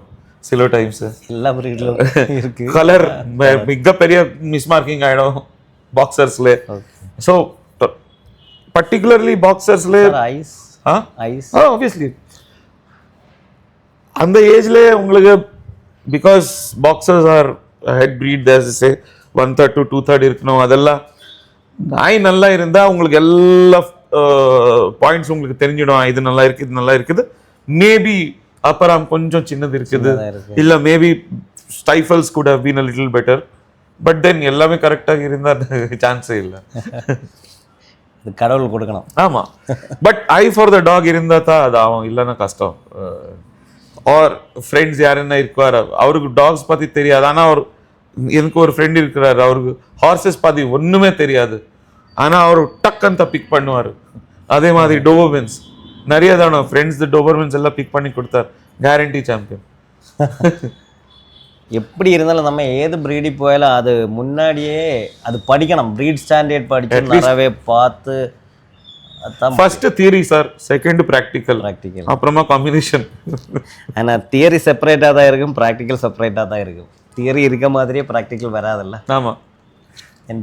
சில டைம்ஸ், எல்லா ப்ரீட்ல இருக்கு. கலர் மிகப்பெரிய மிஸ்மார்க்கிங் ஆயிடும் பாக்ஸர்ஸ்ல. ஸோ பர்டிகுலர்லி பாக்ஸர்ஸ்ல ஐஸ் ஆப்வியஸ்லி அந்த ஏஜ்ல உங்களுக்கு because boxers are head breed there's say 1/3 to 2/3 இருக்கணும். அதெல்லாம் நாய் நல்லா இருந்தா உங்களுக்கு எல்லா பாயிண்ட்ஸ் உங்களுக்கு தெரிஞ்சிடும். இது நல்லா இருக்கு, இது நல்லா இருக்குது. மேபி அப்புறம் கொஞ்சம் சின்னது இருக்குது, இல்ல maybe stifles could have been a little better, but then எல்லாமே கரெக்டாக இருந்தா சான்ஸே இல்லை. கடவுள் கொடுக்கணும். ஆமா, but eye for the dog இருந்தா தான் அது ஆகும், இல்லைன்னா கஷ்டம். ஆர் ஃப்ரெண்ட்ஸ் யாருன்னா இருக்காரு, அவருக்கு டாக்ஸ் பத்தி தெரியாது, ஆனா அவர் எனக்கு ஒரு ஃப்ரெண்ட் இருக்கிறாரு, அவருக்கு ஹார்சஸ் பத்தி ஒண்ணுமே தெரியாது, ஆனா அவர் டக்குன்னு பிக் பண்ணுவாரு. அதே மாதிரி டோபர்மென்ஸ் நிறைய தானே ஃப்ரெண்ட்ஸ் டோபர்மென்ஸ் எல்லாம் பிக் பண்ணி கொடுத்தார், கேரண்டி சாம்பியன். எப்படி இருந்தாலும் நம்ம ஏது ப்ரீடி போயாலும் அது முன்னாடியே அது படிக்கணும், ப்ரீட் ஸ்டாண்டர்ட் படிச்சு நிறையவே பார்த்து. First theory sir, second practical, அப்புறமா காம்பினேஷன். ஆனால் தியரி செப்பரேட்டாக தான் இருக்கும், ப்ராக்டிக்கல் செப்பரேட்டாக தான் இருக்கும். தியரி இருக்க மாதிரியே ப்ராக்டிக்கல் வராதுல்ல. ஆமா,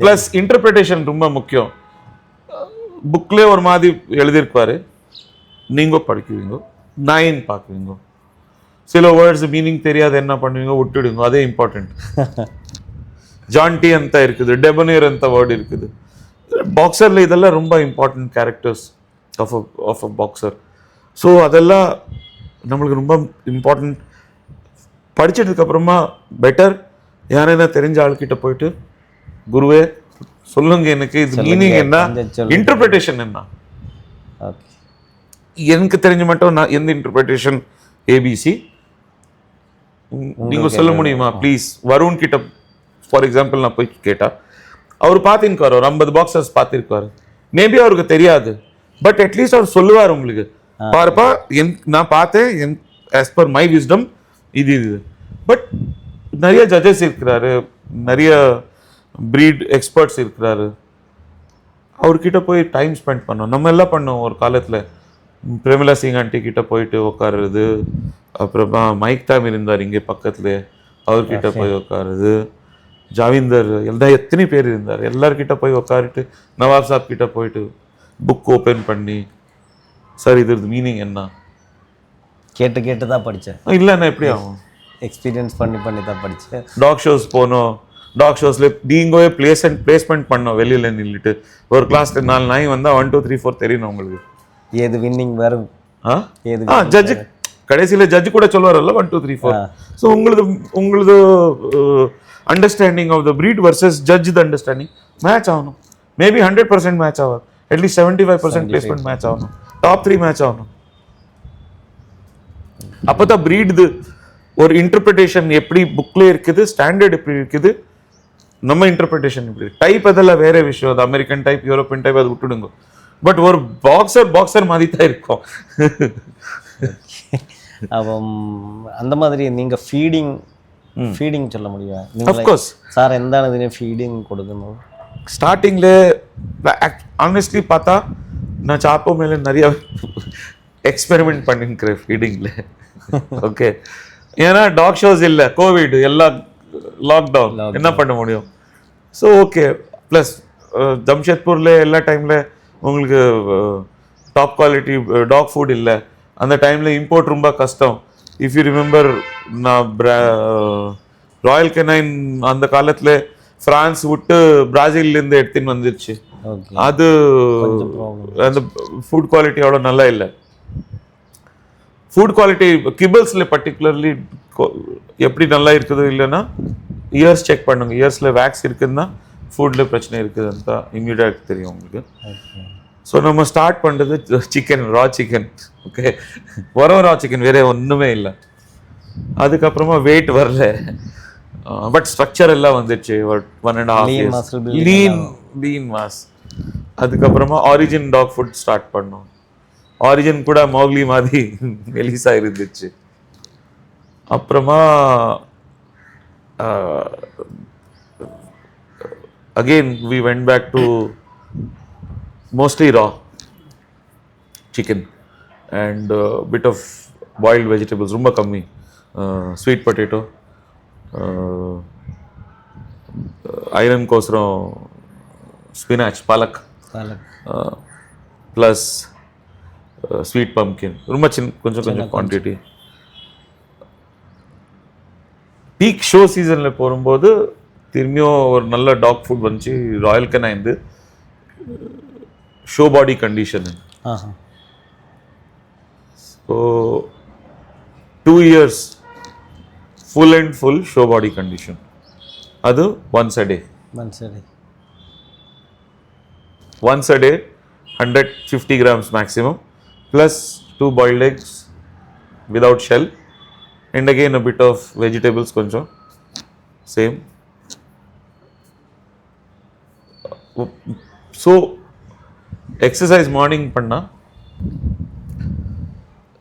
ப்ளஸ் இன்டர்பிரிட்டேஷன் ரொம்ப முக்கியம். புக்லேயே ஒரு மாதிரி எழுதியிருப்பாரு, நீங்க படிக்குவீங்க, நான் பார்க்குவீங்க, சில வேர்ட்ஸ் மீனிங் தெரியாது என்ன பண்ணுவீங்க, விட்டுடுங்க, அதே இம்பார்ட்டன்ட். ஜான்டி ಅಂತ இருக்குது, டெபனியர் ಅಂತ வேர்ட் இருக்குது. பாக்ஸர்ல இதெல்லாம் ரொம்ப important characters of a boxer. So அதெல்லாம் நம்மளுக்கு ரொம்ப இம்பார்ட்டன்ட். படிச்சதுக்கு அப்புறமா பெட்டர் யாரையா தெரிஞ்ச ஆள்கிட்ட போயிட்டு, குருவே சொல்லுங்க எனக்கு இது மீனிங் என்ன, இன்டர்பிரிட்டேஷன் என்ன, எனக்கு தெரிஞ்ச மட்டும் நான் எந்த இன்டர்பிரிட்டேஷன் ஏபிசி நீங்க சொல்ல முடியுமா ப்ளீஸ். வருண் கிட்ட ஃபார் எக்ஸாம்பிள் நான் போய் கேட்டா, அவர் பார்த்திருக்காரு, ஒரு 50 பாக்ஸர்ஸ் பார்த்திருக்காரு, மேபி அவருக்கு தெரியாது, பட் அட்லீஸ்ட் அவர் சொல்லுவார் உங்களுக்கு, பாருப்பா நான் பார்த்தேன் as per my wisdom இது இது. பட் நிறைய ஜட்ஜஸ் இருக்கிறாரு, நிறைய பிரீட் எக்ஸ்பர்ட்ஸ் இருக்கிறாரு, அவர்கிட்ட போய் டைம் ஸ்பெண்ட் பண்ணோம். நம்ம எல்லாம் பண்ணோம் ஒரு காலத்துல, பிரேமலா சிங் ஆண்டி கிட்ட போயிட்டு உட்காருறது, அப்புறமா மைக் தாம் இருந்தார் இங்கே பக்கத்துல, அவர்கிட்ட போய் உட்காருறது, ஜாவிந்தர் எல்லாம் எத்தனை பேர் இருந்தார், எல்லார்கிட்ட போய் உட்காரிட்டு நவாப் சாப் கிட்ட போயிட்டு புக் ஓப்பன் பண்ணி, சார் இது மீனிங் என்ன கேட்டு கேட்டு தான் படித்தேன். இல்லைன்னா எப்படி ஆகும், எக்ஸ்பீரியன்ஸ் பண்ணி பண்ணி தான் படித்தேன். டாக் ஷோஸ் போனோம், டாக் ஷோஸ்ல நீங்களே பிளேஸ்மெண்ட் பண்ணோம், வெளியில நின்றுட்டு ஒரு கிளாஸ்ல 4 நாய் வந்தா 1 2 3 4 தெரியணும் உங்களுக்கு, ஏது வின்னிங் வரும், ஜட்ஜு கடைசியில ஜட்ஜு கூட சொல்லுவார்ல 1 2 3 4. ஸோ உங்களது understanding of the breed versus judge the understanding match ஆகணும். மேபி 100% மேட்ச் ஆகாது, அட்லீஸ்ட் 75% பிளேஸ்மெண்ட் மேட்ச் ஆகணும், டாப் 3 மேட்ச் ஆகணும். அப்பதான் பிரீட் ஒரு இன்டர்பிரிட்டேஷன் எப்படி புக்ல இருக்குது, ஸ்டாண்டர்ட் எப்படி இருக்குது, நம்ம இன்டர்பிரிட்டேஷன் எப்படி, டைப் அதெல்லாம் வேற விஷயம், அது அமெரிக்கன் டைப் யூரோப்பியன் டைப் அது விட்டுடுங்க. பட் ஒரு பாக்ஸர் மாதிரி தான் இருக்கும். அந்த மாதிரி நீங்க ஃபீடிங் சொல்ல முடியும் ஆஃப் கோர்ஸ் சார், എന്താണ് ഇതിന് ஃபீடிங் கொடுக்கணும்? ஸ்டார்டிங்ல ஆனஸ்ட்லி பார்த்தா நான் சாப்போ மேல நிறைய எக்ஸ்பெரிமெண்ட் பண்ணிருக்கிறேன் ஃபீடிங்ல. ஓகே, ஏன்னா டாக் ஷோஸ் இல்ல, கோவிட் எல்லாம் லாக்டவுன், என்ன பண்ண முடியும். ஸோ ஓகே, ப்ளஸ் ஜம்ஷெத்பூர்ல எல்லா டைம்ல உங்களுக்கு டாப் குவாலிட்டி டாக் ஃபுட் இல்லை, அந்த டைம்ல இம்போர்ட் ரொம்ப கஷ்டம். இஃப் யூ ரிமெம்பர், நான் ராயல் கெனைன் அந்த காலத்துல பிரான்ஸ் விட்டு பிரேசில்ல இருந்து எடுத்துன்னு வந்துருச்சு. அது அந்த ஃபுட் குவாலிட்டி அவ்வளோ நல்லா இல்லை. ஃபுட் குவாலிட்டி கிபிள்ஸ்ல பர்டிகுலர்லி எப்படி நல்லா இருக்குது இல்லைன்னா இயர்ஸ் செக் பண்ணுங்க, இயர்ஸ்ல வேக்ஸ் இருக்குதுன்னா ஃபுட்ல பிரச்சனை இருக்குதுன்னு தான் இம்மிடியேட் தெரியும் உங்களுக்கு. ஸோ நம்ம ஸ்டார்ட் பண்ணுறது சிக்கன், ரா சிக்கன். ஓகே, ரா சிக்கன், வேற ஒன்றுமே இல்லை. அதுக்கப்புறமா வெயிட் வரல, பட் ஸ்ட்ரக்சர் எல்லாம் வந்துடுச்சு. 1.5 years லீன் மாஸ். அதுக்கப்புறமா ஆரிஜின் டாக் ஃபுட் ஸ்டார்ட் பண்ணோம். ஆரிஜின் கூட மோக்லி மாதிரி மெலிசா இருந்துச்சு. அப்புறமா again we went back to mostly raw chicken and bit of boiled vegetables, ரொம்ப கம்மி, sweet potato, ஐரன் கோசரம் spinach, palak, plus sweet pumpkin, ரொம்ப கொஞ்சம் குவான்டிட்டி. பீக் ஷோ சீசனில் போகும்போது திரும்பியும் ஒரு நல்ல டாக் ஃபுட் வந்துச்சு. Royal Canin show body condition. So 2 years full and full show body condition. அது once a day. Once a day, 150 grams maximum, plus 2 boiled eggs without shell, and again a bit of vegetables konjam same. So exercise morning panna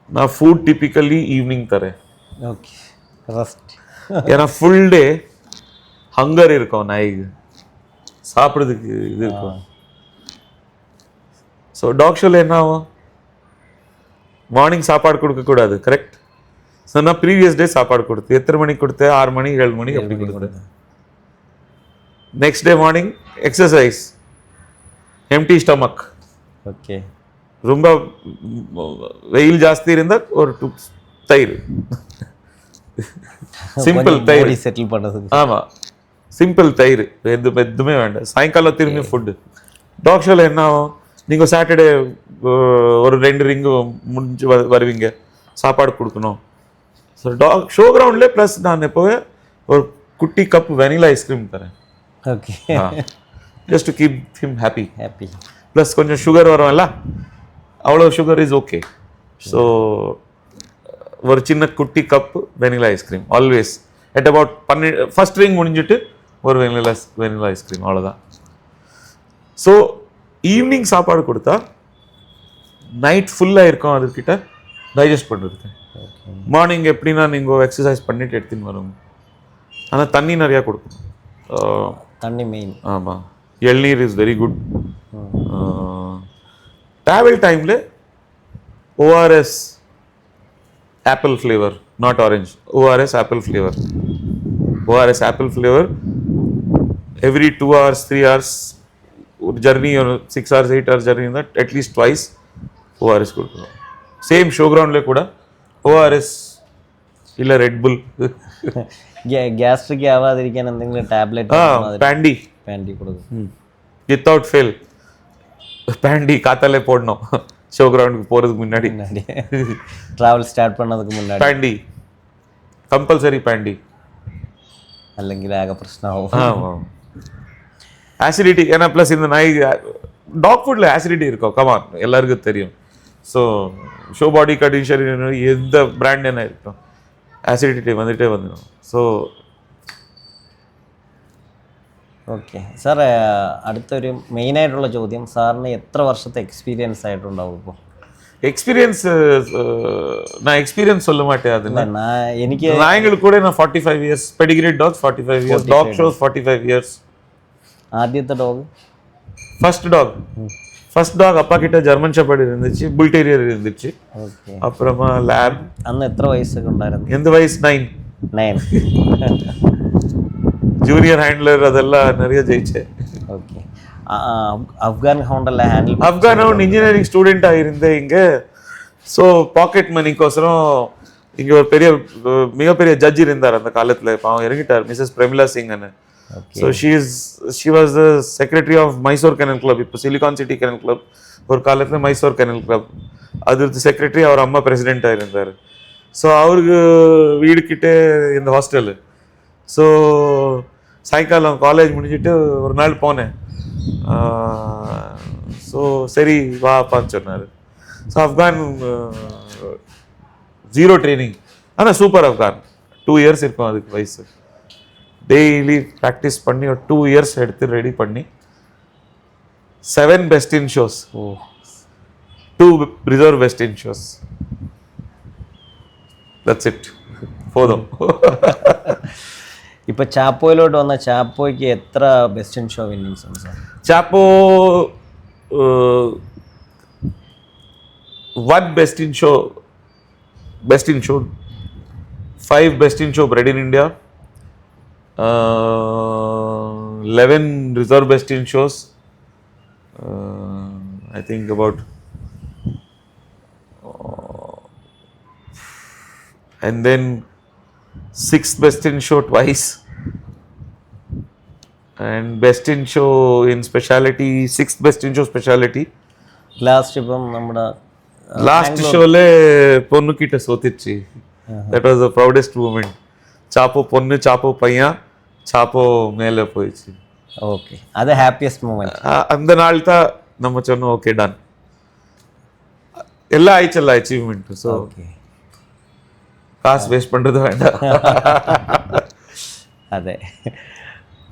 na food typically evening tare. Okay, rest. ஏன்னா full day hunger இருக்கும், நாய்க்கு சாப்பிட்றதுக்கு இது இருக்கும். So talk ஷோவில் என்ன ஆகும், morning சாப்பாடு கொடுக்கக்கூடாது, கரெக்ட்? ஸோ நான் ப்ரீவியஸ் டே சாப்பாடு கொடுத்து எத்தனை மணிக்கு கொடுத்தேன், 6 மணி 7 மணி அப்படி கொடுத்தேன். Next day morning exercise, empty stomach. Okay. ரொம்ப வெயில் ஜாஸ்தி இருந்தால் ஒரு 2 தயிர், சிம்பிள் தயிர் செட்டில் பண்ணுறதுக்கு. ஆமாம், சிம்பிள் தயிர், எதுவுமே வேண்டாம். சாயங்காலம் திரும்பி ஃபுட்டு. டாக் ஷோவில் என்ன ஆகும், நீங்கள் சாட்டர்டே ஒரு 2 ரிங்கு முடிஞ்சு வருவீங்க, சாப்பாடு கொடுக்கணும். ஸோ டாக் ஷோ கிரவுண்ட்லேயே ப்ளஸ் நான் எப்போவே ஒரு குட்டி கப் வெனிலா ஐஸ்கிரீம் தரேன். Okay. Just to keep him happy. Plus கொஞ்சம் சுகர் வரும்ல, அவ்வளோ சுகர் இஸ் ஓகே. ஸோ ஒரு சின்ன குட்டி cup vanilla ice cream always at about first ring முடிஞ்சிட்டு ஒரு வெனிலா ஐஸ்கிரீம், அவ்வளோதான். ஸோ ஈவினிங் சாப்பாடு கொடுத்தா நைட் ஃபுல்லாக இருக்கும் அதுக்கிட்ட டைஜஸ்ட் பண்ணுறதுக்கு. மார்னிங் எப்படின்னா நீங்கள் எக்ஸசைஸ் பண்ணிட்டு எடுத்துன்னு வரும், ஆனால் தண்ணி நிறையா கொடுக்கணும். தண்ணி மெயின். ஆமாம், இளநீர் இஸ் வெரி குட். ட்ராவல் டைமில் ORS apple flavour, not orange, ORS apple flavour. ORS apple flavour every 2 hours 3 hours ஒரு ஜர்னி, ஒரு 6 hours 8 hours ஜர்னி இருந்தால் அட்லீஸ்ட் ட்வைஸ் ஓஆர்எஸ் கொடுக்கணும். சேம் ஷோ கிரவுண்ட்லேயே கூட ஓஆர்எஸ் இல்லை ரெட் புல். ഗ്യാസ്ട്രിക് ആവാതിരിക്കാൻ എന്തെങ്കിലും ടാബ്ലറ്റ് പാൻഡി കൊടുക്കും வித்தவுட் ஃபெயில். பேண்டி காத்தாலே போடணும் ஷோ கிரவுண்டுக்கு போகிறதுக்கு முன்னாடி, ட்ராவல் ஸ்டார்ட் பண்ணதுக்கு முன்னாடி பேண்டி கம்பல்சரி. பேண்டி അല്ലെങ്കിൽ ആകെ പ്രശ്നമാവും. ஆமாம், ஆசிடிட்டி. ஏன்னா ப்ளஸ் இந்த நாய் டாக் ஃபுட்டில் ஆசிடிட்டி இருக்கும், கமான் எல்லாருக்கும் தெரியும். ஸோ ஷோ பாடி கண்டிஷன் எந்த பிராண்ட் என்ன இருக்கும், ആസിഡിറ്റി വന്നിട്ടേ വന്നു. സോ ഓക്കെ സാർ, അടുത്തൊരു മെയിനായിട്ടുള്ള ചോദ്യം, സാറിന് എത്ര വർഷത്തെ എക്സ്പീരിയൻസ് ആയിട്ടുണ്ടാവും ഇപ്പോൾ? எக்ஸ்பீரியன்ஸ் நான் எக்ஸ்பீரியன்ஸ் சொல்ல மாட்டேன். அது എനിക്ക് நாய்கள் கூட நான் 45 years, pedigree dogs 45 years, dog shows 45 years. ആദ്യത്തെ ഡോഗ്, ஃபர்ஸ்ட் டாக் அப்பா கிட்ட ஜெர்மன் ஷெப்பர்ட் இருந்துச்சு, புல் டெரியர் இருந்துச்சு, அப்புறமா லேப். അന്ന് എത്ര വയസ്സൊക്കെ ഉണ്ടായിരുന്നു? எந்த வயசு? 9. ஜூனியர் ஹேண்ட்லர் அதெல்லாம் நிறைய ஜெயிச்சேன். ஓகே. அஃப்கான் ஹவுண்டெல்லாம் ஹேண்டில் அஃப்கான் ஹவுண்ட் இன்ஜினியரிங் ஸ்டூடெண்ட்டாக இருந்தேன் இங்கே. ஸோ பாக்கெட் மணிக்கோசரம் இங்கே ஒரு மிகப்பெரிய ஜட்ஜ் இருந்தார் அந்த காலத்தில். இப்போ அவன் இறங்கிட்டார், மிஸ்ஸஸ் பிரமிளா சிங்னு. So she was the secretary of Mysore kennel club. இப்போ சிலிகான் சிட்டி கெனல் கிளப் ஒரு காலத்தில் மைசூர் கெனல் கிளப், அது செக்ரட்டரி. அவர் அம்மா பிரசிடெண்ட்டாக இருந்தார். ஸோ அவருக்கு வீடு கிட்டே இந்த ஹாஸ்டலு. ஸோ சாயங்காலம் காலேஜ் முடிஞ்சிட்டு ஒரு நாள் போனேன். ஸோ சரி வாப்பான்னு சொன்னார். ஸோ அஃப்கான் 0 ட்ரைனிங், ஆனால் சூப்பர் அஃப்கான். 2 years இருக்கும் அதுக்கு வயசு. டெய்லி ப்ராக்டிஸ் பண்ணி ஒரு 2 years எடுத்து ரெடி பண்ணி 7 best in shows, O 2 reserve best in shows. That's it. പോതും. ഇപ്പൊ ചാപ്പോയിലോട്ട് വന്ന ചാപ്പോയ്ക്ക് എത്ര ബെസ്റ്റ് ഇൻ ഷോ വിന്നിങ്സ് ഉണ്ട് sir? Chapo, 1 best in show, 5 best in show bred in India, 11 reserve best in shows, I think about, and then 6th best in show twice, and best in show in speciality, 6th best in show speciality. Last ഇപ്പം നമ്മുടെ Last showle ponnu kitta sotichi. That was the proudest moment. Chapo ponnu, chapo paiya, chapo mele poichi. Okay, അത് happiest moment. அந்த நாள் தான் நம்ம சொன்னோம் okay done, எல்லாம் ஆயிடுச்சல்ல achievement. So okay, காசு வேஸ்ட் பண்றது வேண்டாம். അതെ.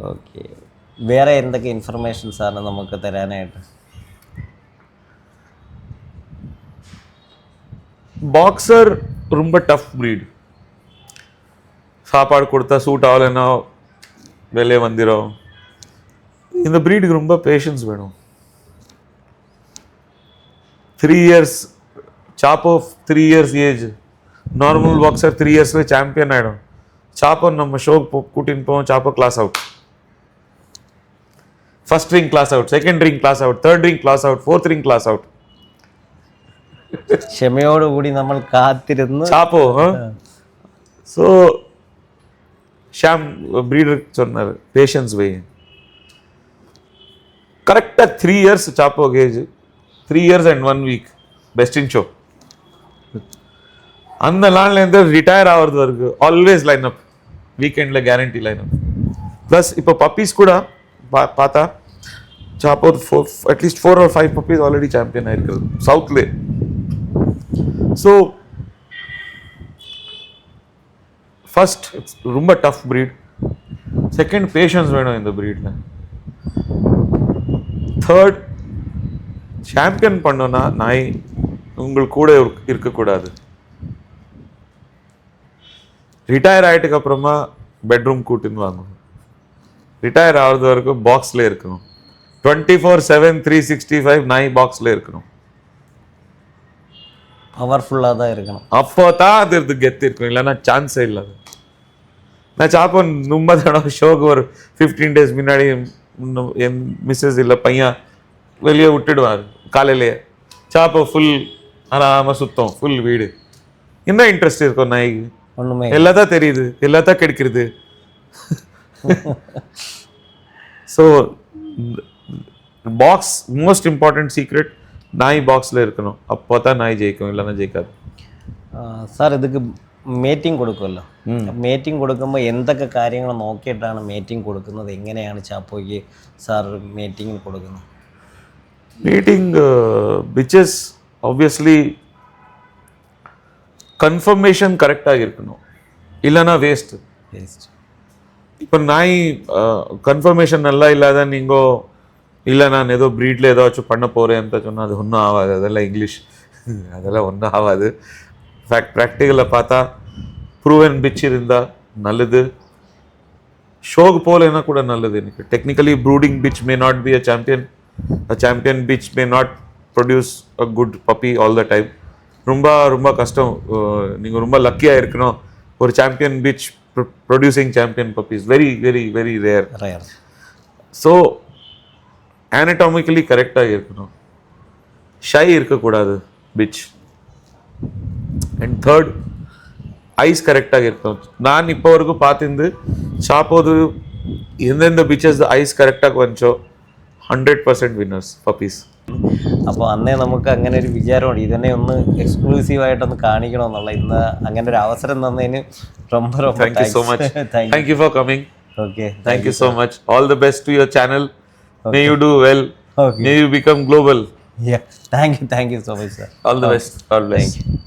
ഓക്കെ, വേറെ എന്തൊക്കെ ഇൻഫർമേഷൻസ് ആണ് നമുക്ക് തരാനായിട്ട്? பாக்ஸர் ரொம்ப டஃப் ப்ரீட். சாப்பாடு கொடுத்தா சூட் ஆகலைன்னா வெளியே வந்துடும். இந்த ப்ரீடுக்கு ரொம்ப பேஷன்ஸ் வேணும். 3 years, Chapo 3 years age. Normal boxer 3 yearsல சாம்பியன் ஆகிடும். சாப்போ நம்ம ஷோக்கு கூட்டின்னு போவோம், Chapo class out, first ring class out, second ring class out, third ring class out, fourth ring class out. ക്ഷമയോടുകൂടി നമ്മൾ കാത്തിരുന്ന് சாப்போ. ஸோ ஷாம் ப்ரீடர் சொன்னார் பேஷன்ஸ் வே. கரெக்டாக 3 years Chapo age, 3 years and 1 week best in show. அந்த நாள்லேருந்து retire ஆகிறது வரைக்கும் always line up, வீக்கெண்டில் கேரண்டி லைன் அப். ப்ளஸ் இப்போ பப்பீஸ் கூட பார்த்தா Chapo at least 4 or 5 puppies already champion ஆயிருக்கிறது சவுத்லே. ஸோ ஃபர்ஸ்ட் ரொம்ப டஃப் ப்ரீட், செகண்ட் பேஷன்ஸ் வேணும் இந்த ப்ரீடில், தேர்ட் சாம்பியன் பண்ணோன்னா நாய் உங்களுக்கு கூட இருக்கக்கூடாது. ரிட்டையர் ஆகிட்டுக்கு அப்புறமா பெட்ரூம் கூட்டின்னு வாங்கணும். ரிட்டையர் ஆகிறது வரைக்கும் பாக்ஸில் இருக்கணும். 24/7 365 நாய் பாக்ஸில் இருக்கணும். பவர்ஃபுல்லாக தான் இருக்கணும். அப்போ தான் அது கெத்து இருக்கும், இல்லைன்னா சான்ஸே இல்லை. நான் சாப்போ ரொம்ப தடவை ஷோக்கு ஒரு 15 days முன்னாடி என் மிஸ்ஸஸ் இல்லை பையன் வெளியே விட்டுடுவார் காலையிலேயே. சாப்போ ஃபுல் ஆறாமல் சுத்தம், ஃபுல் வீடு. என்ன இன்ட்ரெஸ்ட் இருக்கும் நாய்க்கு? ஒன்றுமே எல்லாத்தான் தெரியுது, எல்லாத்தான் கிடைக்கிறது. So box most important secret, நாய் பாக்ஸில் இருக்கணும். அப்போ தான் நாய் ஜெயிக்கும், இல்லைன்னா ஜெயிக்காது. സാർ ഇതൊക്കെ മേറ്റിംഗ് കൊടുക്കുമല്ലോ, മേറ്റിംഗ് കൊടുക്കുമ്പോൾ എന്തൊക്കെ കാര്യങ്ങൾ നോക്കിയിട്ടാണ് മേറ്റിംഗ് കൊടുക്കുന്നത്? എങ്ങനെയാണ് ചാപ്പോയ്ക്ക് സാർ മേറ്റിംഗ് കൊടുക്കുന്നത്? மீட்டிங் பிச்சஸ் ஆப்வியஸ்லி கன்ஃபர்மேஷன் கரெக்டாக இருக்கணும், இல்லைன்னா வேஸ்ட்டு. വേസ്റ്റ്. இப்போ நாய் கன்ஃபர்மேஷன் நல்லா இல்லாத நீங்கள் இல்லை நான் ஏதோ ப்ரீடில் ஏதாச்சும் பண்ண போகிறேன் ಅಂತ சொன்னால் அது ஒன்றும் ஆகாது. அதெல்லாம் இங்கிலீஷ், அதெல்லாம் ஒன்றும் ஆகாது. ப்ராக்டிக்கலில் பார்த்தா ப்ரூவன் பிச் இருந்தால் நல்லது, ஷோக்கு போகலைன்னா கூட நல்லது. எனக்கு technically brooding bitch may not be a champion bitch may not produce a good puppy all the time. ரொம்ப ரொம்ப கஷ்டம். நீங்கள் ரொம்ப லக்கியாக இருக்கணும் ஒரு champion bitch producing champion puppies. Very very very rare. So anatomically கரெக்டாக இருக்கணும், ஷை இருக்கக்கூடாது பிச். அண்ட் தேர்ட் ஐஸ் கரெக்டாக இருக்கணும். நான் இப்போ வரைக்கும் பார்த்துருந்து சாப்போது எந்தெந்த பிச்சஸ் ஐஸ் கரெக்டாக வந்துச்சோ 100% വിന്നേഴ്സ് പപ്പീസ്. അപ്പോൾ അന്നേ നമുക്ക് അങ്ങനെ ഒരു വിചാരമുണ്ട്, ഇതിനെ ഒന്ന് എക്സ്ക്ലൂസീവായിട്ടൊന്ന് കാണിക്കണമെന്നുള്ള. ഇന്ന് അങ്ങനെ ഒരു അവസരം തന്നതിന് ரொம்ப ரொம்ப thank you so much. Thank you for coming. Okay, thank you so much. All the best to your channel. May you do well. Okay. May you become global. Yeah, thank you so much, sir. All the best. God bless. Thank you.